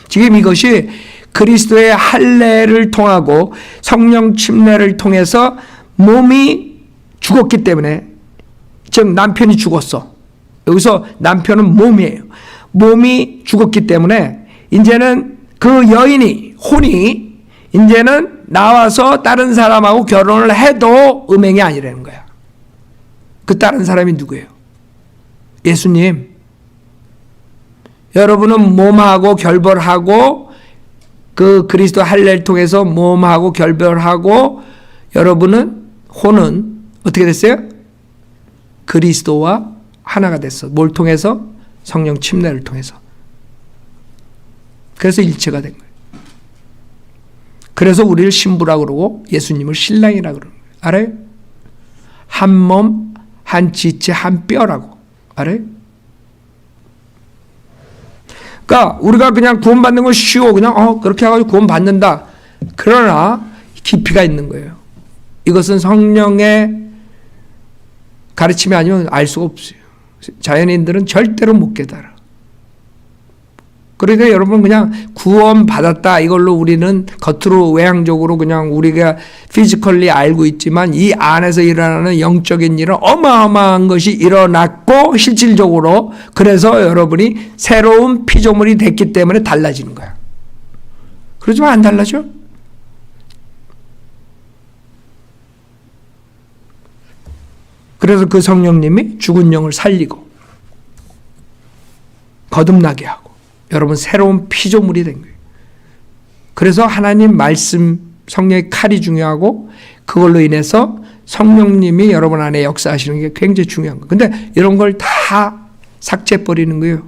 지금 이것이 그리스도의 할례를 통하고 성령 침례를 통해서 몸이 죽었기 때문에, 즉 남편이 죽었어. 여기서 남편은 몸이에요. 몸이 죽었기 때문에 이제는 그 여인이, 혼이 이제는 나와서 다른 사람하고 결혼을 해도 음행이 아니라는 거야. 그 다른 사람이 누구예요? 예수님. 여러분은 몸하고 결별하고 그 그리스도 할례를 통해서 몸하고 결별하고 여러분은 혼은 어떻게 됐어요? 그리스도와 하나가 됐어. 뭘 통해서? 성령 침례를 통해서. 그래서 일체가 된 거예요. 그래서 우리를 신부라고 그러고 예수님을 신랑이라고 그러는 거예요. 알아요? 한 몸, 한 지체, 한 뼈라고. 알아요? 그러니까 우리가 그냥 구원받는 건 쉬워. 그냥 그렇게 해가지고 구원받는다. 그러나 깊이가 있는 거예요. 이것은 성령의 가르침이 아니면 알 수가 없어요. 자연인들은 절대로 못 깨달아. 그러니까 여러분 그냥 구원받았다 이걸로 우리는 겉으로 외향적으로 그냥 우리가 피지컬리 알고 있지만 이 안에서 일어나는 영적인 일은 어마어마한 것이 일어났고 실질적으로 그래서 여러분이 새로운 피조물이 됐기 때문에 달라지는 거야. 그러지만 안 달라져? 그래서 그 성령님이 죽은 영을 살리고 거듭나게 하고 여러분 새로운 피조물이 된 거예요. 그래서 하나님 말씀 성령의 칼이 중요하고 그걸로 인해서 성령님이 여러분 안에 역사하시는 게 굉장히 중요한 거예요. 근데 이런 걸 다 삭제해버리는 거예요.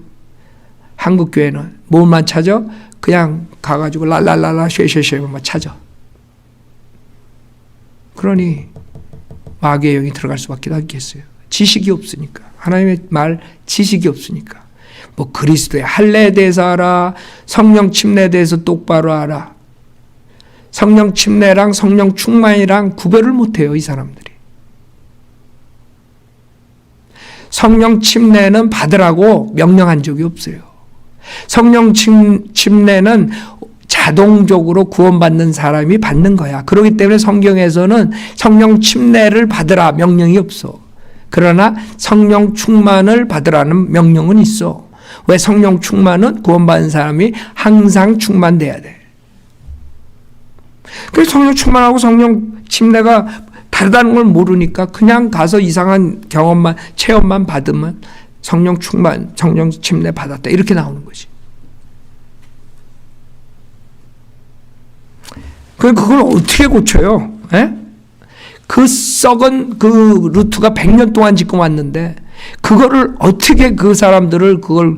한국 교회는 뭘만 찾아? 그냥 가가지고 랄랄랄라 쉐쉐쉐만 찾아. 그러니 마귀의 영이 들어갈 수밖에 없겠어요. 지식이 없으니까. 하나님의 말 지식이 없으니까. 뭐 그리스도의 할례에 대해서 알아. 성령 침례에 대해서 똑바로 알아. 성령 침례랑 성령 충만이랑 구별을 못해요. 이 사람들이. 성령 침례는 받으라고 명령한 적이 없어요. 성령 침례는 자동적으로 구원받는 사람이 받는 거야. 그렇기 때문에 성경에서는 성령 침례를 받으라 명령이 없어. 그러나 성령 충만을 받으라는 명령은 있어. 왜? 성령 충만은 구원받은 사람이 항상 충만돼야 돼. 그래서 성령 충만하고 성령 침례가 다르다는 걸 모르니까 그냥 가서 이상한 경험만 체험만 받으면 성령 충만, 성령 침례 받았다 이렇게 나오는 거지. 그걸 어떻게 고쳐요? 에? 그 썩은 그 루트가 100년 동안 지금 왔는데 그거를 어떻게 그 사람들을 그걸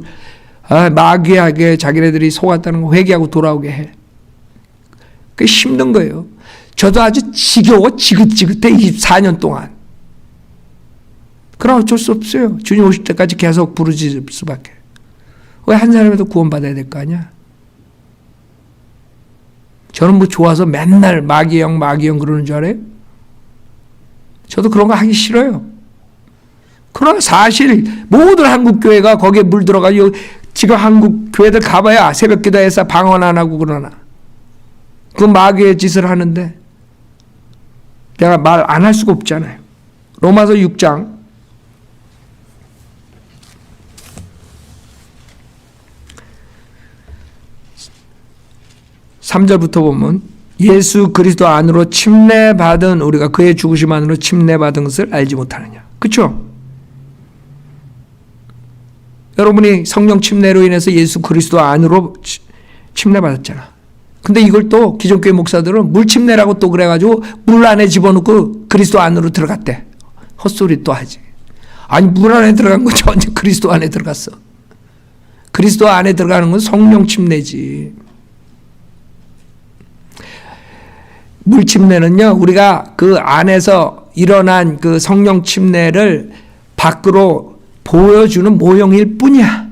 마귀하게 자기네들이 속았다는 거 회개하고 돌아오게 해. 그게 힘든 거예요. 저도 아주 지겨워 지긋지긋해 24년 동안. 그럼 어쩔 수 없어요. 주님 오실 때까지 계속 부르짖을 수밖에. 왜 한 사람이라도 구원받아야 될 거 아니야? 저는 뭐 좋아서 맨날 마귀형 그러는 줄 알아요? 저도 그런 거 하기 싫어요. 그러나 사실 모든 한국 교회가 거기에 물들어가지고 지금 한국 교회들 가봐야 새벽 기도해서 방언 안 하고 그러나 그 마귀의 짓을 하는데 내가 말 안 할 수가 없잖아요. 로마서 6장 3절부터 보면 예수 그리스도 안으로 침례받은 우리가 그의 죽으심 안으로 침례받은 것을 알지 못하느냐. 그렇죠? 여러분이 성령 침례로 인해서 예수 그리스도 안으로 침례받았잖아. 근데 이걸 또 기존교회 목사들은 물침내라고 또 그래가지고 물 안에 집어넣고 그리스도 안으로 들어갔대. 헛소리 또 하지. 아니 물 안에 들어간 건 전혀 그리스도 안에 들어갔어. 그리스도 안에 들어가는 건 성령 침례지. 물 침례는요, 우리가 그 안에서 일어난 그 성령 침례를 밖으로 보여주는 모형일 뿐이야.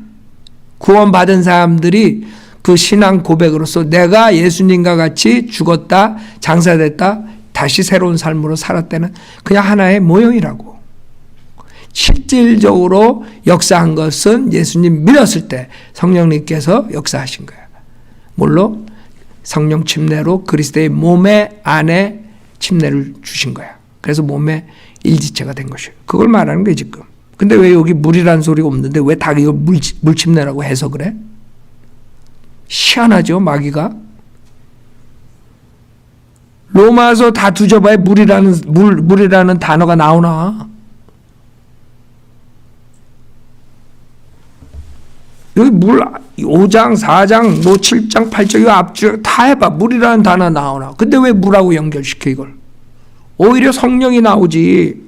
구원받은 사람들이 그 신앙 고백으로서 내가 예수님과 같이 죽었다, 장사됐다, 다시 새로운 삶으로 살았다는 그냥 하나의 모형이라고. 실질적으로 역사한 것은 예수님 믿었을 때 성령님께서 역사하신 거야. 물론 성령 침례로 그리스도의 몸의 안에 침례를 주신 거야. 그래서 몸의 일지체가 된 것이에요. 그걸 말하는 거예요 지금. 근데 왜 여기 물이라는 소리가 없는데 왜 다 이걸 물침례라고 해석을 해? 희한하죠 마귀가. 로마서 다 뒤져봐야 물이라는 단어가 나오나. 여기 물 5장, 4장, 뭐 7장, 8장 이 앞줄 다 해봐. 물이라는 단어 나오나. 근데 왜 물하고 연결시켜 이걸? 오히려 성령이 나오지.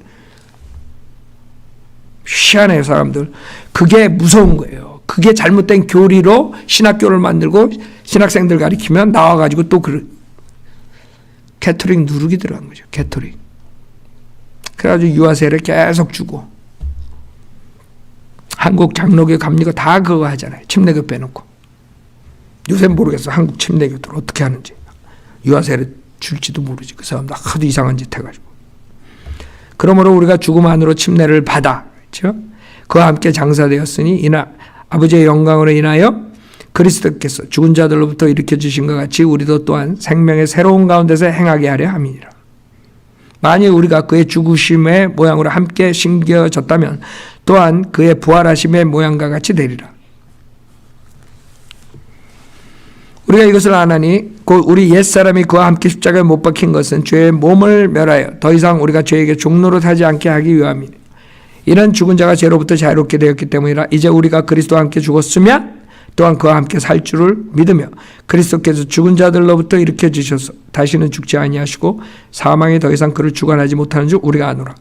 희한해요 사람들. 그게 무서운 거예요. 그게 잘못된 교리로 신학교를 만들고 신학생들 가리키면 나와가지고 또 캐토릭 누르기 들어간 거죠. 캐토릭. 그래가지고 유아세를 계속 주고. 한국 장로교 감리교 다 그거 하잖아요. 침례교 빼놓고. 요새 모르겠어. 한국 침례교들 어떻게 하는지. 유아세를 줄지도 모르지. 그 사람들 하도 이상한 짓 해가지고. 그러므로 우리가 죽음 안으로 침례를 받아. 그렇죠? 그와 함께 장사되었으니 아버지의 영광으로 인하여 그리스도께서 죽은 자들로부터 일으켜 주신 것 같이 우리도 또한 생명의 새로운 가운데서 행하게 하려 함이니라. 만일 우리가 그의 죽으심의 모양으로 함께 심겨졌다면 또한 그의 부활하심의 모양과 같이 되리라. 우리가 이것을 아나니 곧 우리 옛사람이 그와 함께 십자가에 못 박힌 것은 죄의 몸을 멸하여 더 이상 우리가 죄에게 종노릇 하지 않게 하기 위함이니 이는 죽은 자가 죄로부터 자유롭게 되었기 때문이라. 이제 우리가 그리스도와 함께 죽었으면 또한 그와 함께 살 줄을 믿으며 그리스도께서 죽은 자들로부터 일으켜 주셔서 다시는 죽지 아니하시고 사망이 더 이상 그를 주관하지 못하는 줄 우리가 아노라.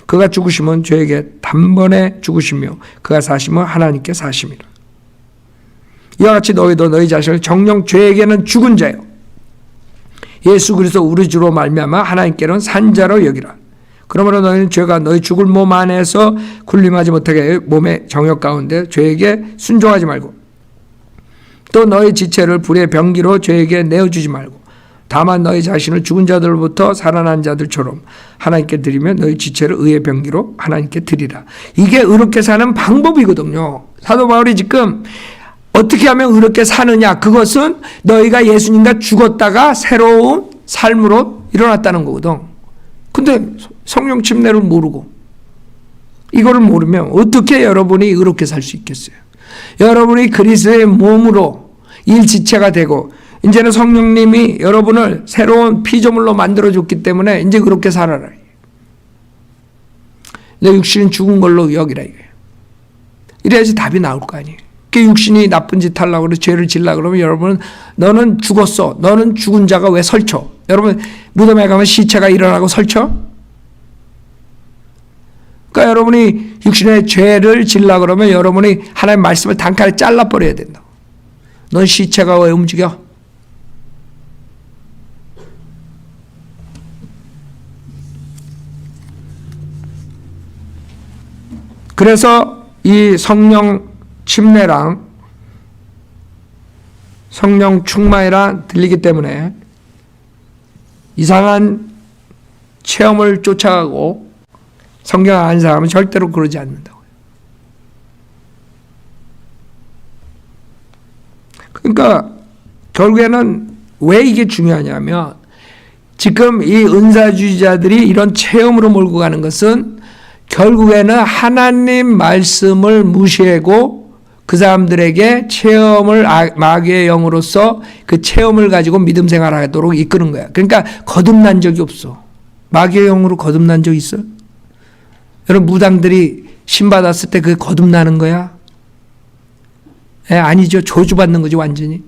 그가 죽으심은 죄에게 단번에 죽으시며 그가 사심은 하나님께 사심이라. 이와 같이 너희도 너희 자신을 정녕 죄에게는 죽은 자요 예수 그리스도 우리 주로 말미암아 하나님께는 산 자로 여기라. 그러므로 너희는 죄가 너희 죽을 몸 안에서 군림하지 못하게 몸의 정욕 가운데 죄에게 순종하지 말고 또 너희 지체를 불의 병기로 죄에게 내어주지 말고 다만 너희 자신을 죽은 자들로부터 살아난 자들처럼 하나님께 드리며 너희 지체를 의의 병기로 하나님께 드리라. 이게 의롭게 사는 방법이거든요. 사도 바울이 지금 어떻게 하면 의롭게 사느냐, 그것은 너희가 예수님과 죽었다가 새로운 삶으로 일어났다는 거거든. 근데 성령 침례를 모르고 이거를 모르면 어떻게 여러분이 의롭게 살 수 있겠어요? 여러분이 그리스도의 몸으로 일지체가 되고 이제는 성령님이 여러분을 새로운 피조물로 만들어줬기 때문에 이제 그렇게 살아라. 내 육신은 죽은 걸로 여기라 이거예요. 이래야지 답이 나올 거 아니에요. 그 육신이 나쁜 짓 하려고 그러고 죄를 지으려고 그러면 여러분은 너는 죽었어. 너는 죽은 자가 왜 설쳐? 여러분 무덤에 가면 시체가 일어나고 설쳐? 그러니까 여러분이 육신의 죄를 지으려고 그러면 여러분이 하나님의 말씀을 단칼에 잘라버려야 된다. 넌 시체가 왜 움직여? 그래서 이 성령 침례랑 성령 충만이랑 들리기 때문에 이상한 체험을 쫓아가고 성경 아는 사람은 절대로 그러지 않는다고요. 그러니까 결국에는 왜 이게 중요하냐면 지금 이 은사주의자들이 이런 체험으로 몰고 가는 것은 결국에는 하나님 말씀을 무시하고 그 사람들에게 체험을 마귀의 영으로서 그 체험을 가지고 믿음 생활하도록 이끄는 거야. 그러니까 거듭난 적이 없어. 마귀의 영으로 거듭난 적 있어? 여러분 무당들이 신받았을 때 그게 거듭나는 거야? 아니죠. 저주받는 거지 완전히.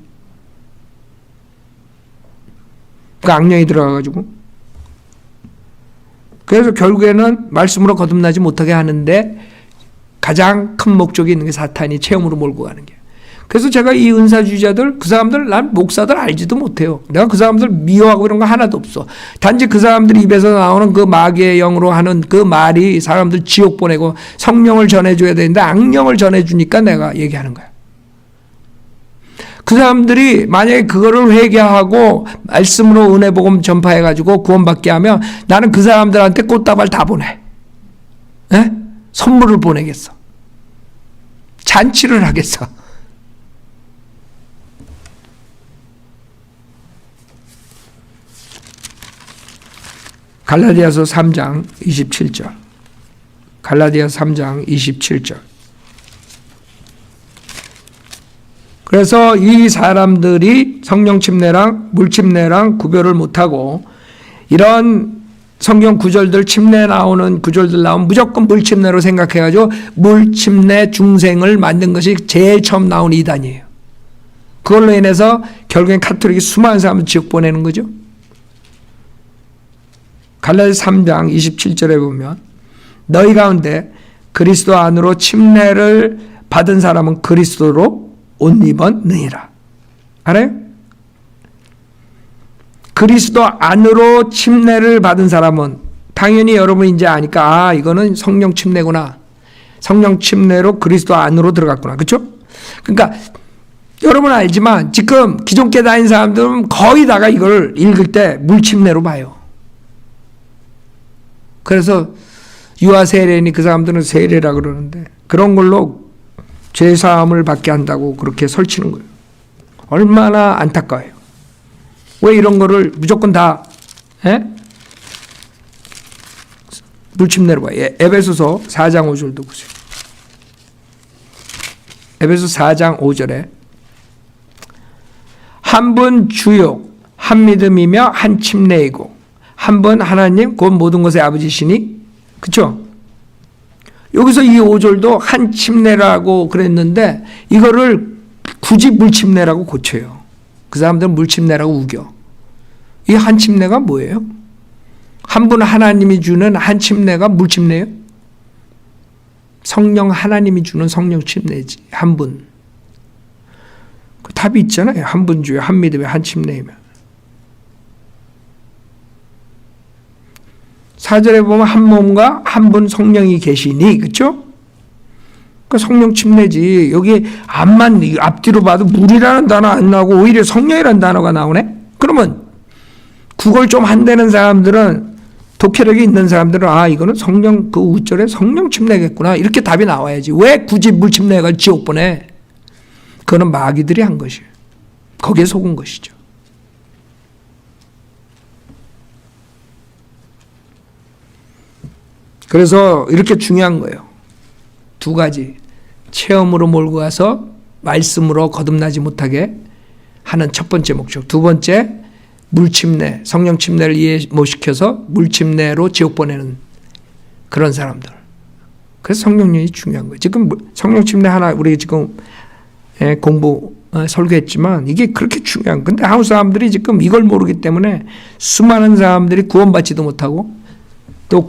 그 악령이 들어가가지고. 그래서 결국에는 말씀으로 거듭나지 못하게 하는데 가장 큰 목적이 있는 게 사탄이 체험으로 몰고 가는 게. 그래서 제가 이 은사주의자들, 그 사람들, 난 목사들 알지도 못해요. 내가 그 사람들 미워하고 이런 거 하나도 없어. 단지 그 사람들 입에서 나오는 그 마귀의 영으로 하는 그 말이 사람들 지옥 보내고 성령을 전해줘야 되는데 악령을 전해주니까 내가 얘기하는 거야. 그 사람들이 만약에 그거를 회개하고 말씀으로 은혜복음 전파해가지고 구원받게 하면 나는 그 사람들한테 꽃다발 다 보내. 에? 선물을 보내겠어. 잔치를 하겠어. 갈라디아서 3장 27절. 갈라디아서 3장 27절. 그래서 이 사람들이 성령 침례랑 물 침례랑 구별을 못하고 이런 성경 구절들 침례 나오는 구절들 나오면 무조건 물 침례로 생각해가지고 물 침례 중생을 만든 것이 제일 처음 나온 이단이에요. 그걸로 인해서 결국엔 카톨릭이 수많은 사람을 지옥 보내는 거죠. 갈라디아서 3장 27절에 보면 너희 가운데 그리스도 안으로 침례를 받은 사람은 그리스도로 옷 입었느니라. 알아요? 그리스도 안으로 침례를 받은 사람은 당연히 여러분이 이제 아니까 이거는 성령 침례구나. 성령 침례로 그리스도 안으로 들어갔구나. 그렇죠? 그러니까 여러분 알지만 지금 기존교회 다닌 사람들은 거의 다가 이걸 읽을 때 물 침례로 봐요. 그래서 유아 세례니 그 사람들은 세례라 그러는데 그런 걸로 죄사함을 받게 한다고 그렇게 설치는 거예요. 얼마나 안타까워요. 왜 이런 거를 무조건 다 물침례로 봐요. 에베소서 4장 5절도 보세요. 에베소 4장 5절에 한 분 주요 한 믿음이며 한 침례이고 한 분 하나님 곧 모든 것의 아버지시니 그렇죠? 여기서 이 5절도 한 침례라고 그랬는데 이거를 굳이 물침례라고 고쳐요. 그 사람들은 물침례라고 우겨. 이 한 침례가 뭐예요? 한 분 하나님이 주는 한 침례가 물침례예요? 성령 하나님이 주는 성령 침례지. 한 분. 그 답이 있잖아요. 한 분 주요 한 믿음에 한 침례이면. 4절에 보면 한 몸과 한 분 성령이 계시니 그렇죠? 그 성령 침례지. 여기 앞뒤로 봐도 물이라는 단어 안 나오고 오히려 성령이라는 단어가 나오네. 그러면 국어를 좀 한다는 사람들은 독해력이 있는 사람들은 이거는 성령 그 우절에 성령 침례겠구나 이렇게 답이 나와야지. 왜 굳이 물 침례가 지옥 보내? 그거는 마귀들이 한 것이에요. 거기에 속은 것이죠. 그래서 이렇게 중요한 거예요. 두 가지. 체험으로 몰고 가서 말씀으로 거듭나지 못하게 하는 첫 번째 목적. 두 번째, 물침례, 성령 침례를 이해 못 시켜서 물침례로 지옥 보내는 그런 사람들. 그래서 성령님이 중요한 거예요. 지금 성령 침례 하나 우리 지금 공부 설교했지만 이게 그렇게 중요한. 근데 한국 사람들이 지금 이걸 모르기 때문에 수많은 사람들이 구원받지도 못하고 또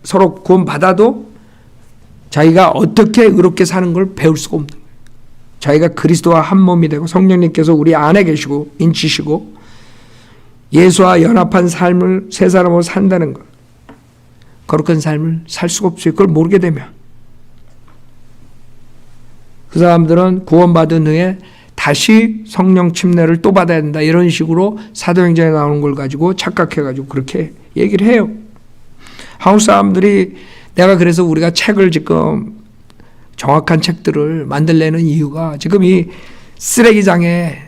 서로 구원받아도 자기가 어떻게 의롭게 사는 걸 배울 수가 없는 거예요. 자기가 그리스도와 한 몸이 되고 성령님께서 우리 안에 계시고 인치시고 예수와 연합한 삶을 새 사람으로 산다는 것. 거룩한 삶을 살 수가 없어요. 그걸 모르게 되면. 그 사람들은 구원받은 후에 다시 성령 침례를 또 받아야 된다. 이런 식으로 사도행전에 나오는 걸 가지고 착각해가지고 그렇게 얘기를 해요. 한국 사람들이 내가 그래서 우리가 책을 지금 정확한 책들을 만들려는 이유가 지금 이 쓰레기장에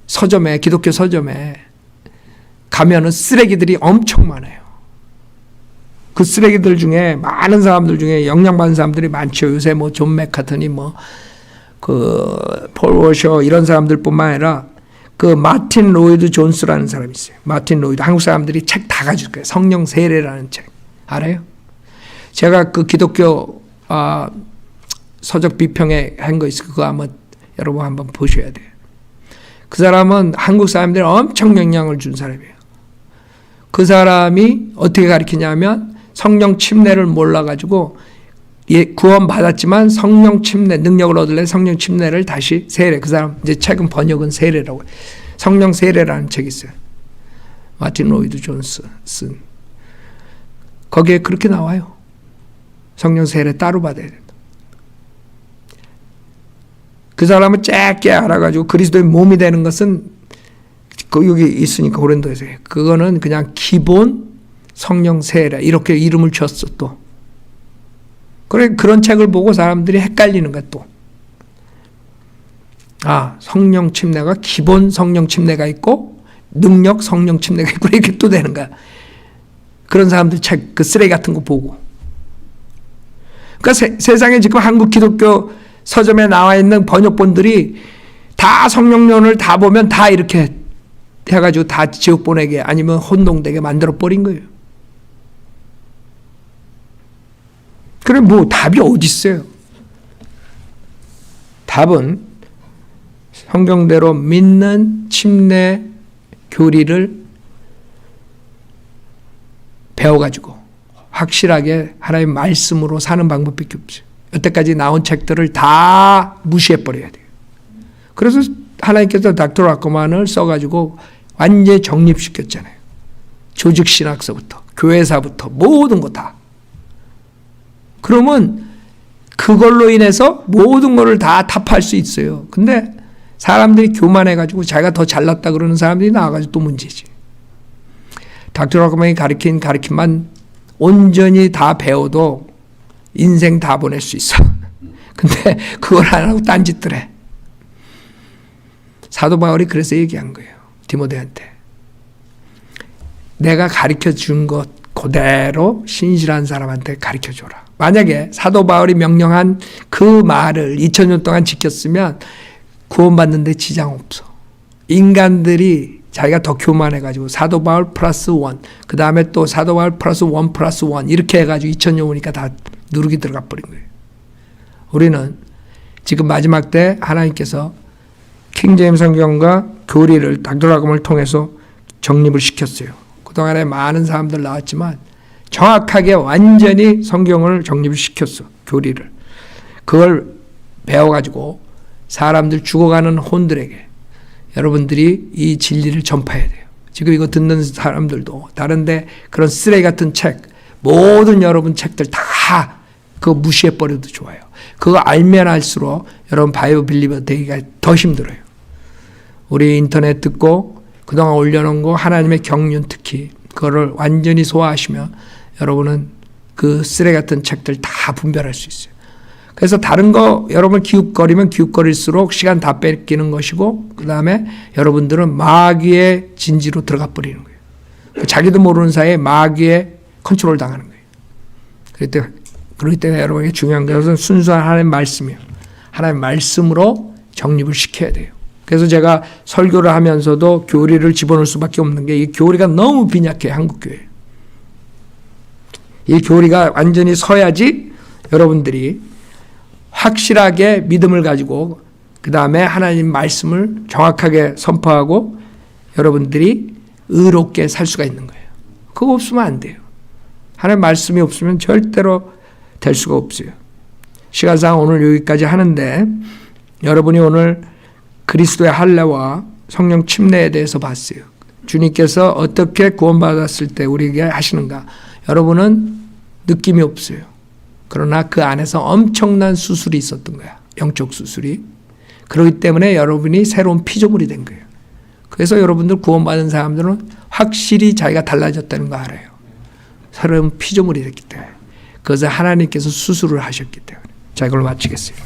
서점에 기독교 서점에 가면은 쓰레기들이 엄청 많아요. 그 쓰레기들 중에 많은 사람들 중에 영향받은 사람들이 많죠. 요새 뭐 존 맥카트니 폴 워셔 이런 사람들뿐만 아니라 그 마틴 로이드 존스라는 사람이 있어요. 마틴 로이드 한국 사람들이 책 다 가질 거예요. 성령 세례라는 책 알아요? 제가 그 기독교 서적 비평에 한 거 있어요. 그거 여러분 한번 보셔야 돼요. 그 사람은 한국 사람들이 엄청 영향을 준 사람이에요. 그 사람이 어떻게 가르치냐면 성령 침례를 몰라가지고 구원 받았지만 성령 침례 능력을 얻을래 성령 침례를 다시 세례. 그 사람 이제 최근 번역은 세례라고. 성령 세례라는 책이 있어요. 마틴 로이드 존스 쓴. 거기에 그렇게 나와요. 성령 세례 따로 받아야 된다. 그 사람은 짧게 알아가지고 그리스도의 몸이 되는 것은 여기 있으니까 고린도에서 그거는 그냥 기본 성령 세례 이렇게 이름을 줬어 또. 그래 그런 책을 보고 사람들이 헷갈리는 거야 또. 아 성령 침례가 기본 성령 침례가 있고 능력 성령 침례가 있고 이렇게 또 되는 거야. 그런 사람들 책 그 쓰레기 같은 거 보고. 그러니까 세상에 지금 한국 기독교 서점에 나와 있는 번역본들이 다 성령론을 다 보면 다 이렇게 해가지고 다 지옥 보내게 아니면 혼동되게 만들어 버린 거예요. 그래 뭐 답이 어디 있어요? 답은 성경대로 믿는 침례 교리를 배워가지고 확실하게 하나님의 말씀으로 사는 방법밖에 없어요. 여태까지 나온 책들을 다 무시해버려야 돼요. 그래서 하나님께서 닥터 라커만을 써가지고 완전히 정립시켰잖아요. 조직신학서부터 교회사부터 모든 거 다. 그러면 그걸로 인해서 모든 거를 다 타파할 수 있어요. 근데 사람들이 교만해가지고 자기가 더 잘났다 그러는 사람들이 나와가지고 또 문제지. 닥터 라커만이 가르친 가르침만 온전히 다 배워도 인생 다 보낼 수 있어. 근데 그걸 안 하고 딴짓들 해. 사도 바울이 그래서 얘기한 거예요. 디모데한테. 내가 가르쳐준 것 그대로 신실한 사람한테 가르쳐줘라. 만약에 사도 바울이 명령한 그 말을 2000년 동안 지켰으면 구원받는데 지장 없어. 인간들이 자기가 더 교만해가지고 사도 바울 플러스 1, 그 다음에 또 사도 바울 플러스 1 플러스 1 이렇게 해가지고 2000년 오니까 다 누르기 들어가 버린 거예요. 우리는 지금 마지막 때 하나님께서 킹제임 성경과 교리를 닥터라금을 통해서 정립을 시켰어요. 그동안에 많은 사람들 나왔지만 정확하게 완전히 성경을 정립을 시켰어. 교리를. 그걸 배워가지고 사람들 죽어가는 혼들에게 여러분들이 이 진리를 전파해야 돼요. 지금 이거 듣는 사람들도 다른데 그런 쓰레기 같은 책 모든 여러분 책들 다 그거 무시해버려도 좋아요. 그거 알면 알수록 여러분 바이오 빌리버 되기가 더 힘들어요. 우리 인터넷 듣고 그동안 올려놓은 거 하나님의 경륜 특히 그거를 완전히 소화하시면 여러분은 그 쓰레기 같은 책들 다 분별할 수 있어요. 그래서 다른 거 여러분 기웃거리면 기웃거릴수록 시간 다 뺏기는 것이고 그 다음에 여러분들은 마귀의 진지로 들어가 버리는 거예요. 자기도 모르는 사이에 마귀의 컨트롤 당하는 거예요. 그렇기 때문에 여러분에게 중요한 것은 순수한 하나님의 말씀이에요. 하나님의 말씀으로 정립을 시켜야 돼요. 그래서 제가 설교를 하면서도 교리를 집어넣을 수밖에 없는 게 이 교리가 너무 빈약해요. 한국교회. 이 교리가 완전히 서야지 여러분들이 확실하게 믿음을 가지고 그 다음에 하나님 말씀을 정확하게 선포하고 여러분들이 의롭게 살 수가 있는 거예요. 그거 없으면 안 돼요. 하나님 말씀이 없으면 절대로 될 수가 없어요. 시간상 오늘 여기까지 하는데 여러분이 오늘 그리스도의 할례와 성령 침례에 대해서 봤어요. 주님께서 어떻게 구원받았을 때 우리에게 하시는가. 여러분은 느낌이 없어요. 그러나 그 안에서 엄청난 수술이 있었던 거야. 영적 수술이. 그렇기 때문에 여러분이 새로운 피조물이 된 거예요. 그래서 여러분들 구원받은 사람들은 확실히 자기가 달라졌다는 거 알아요. 새로운 피조물이 됐기 때문에. 그것을 하나님께서 수술을 하셨기 때문에. 자, 이걸로 마치겠어요.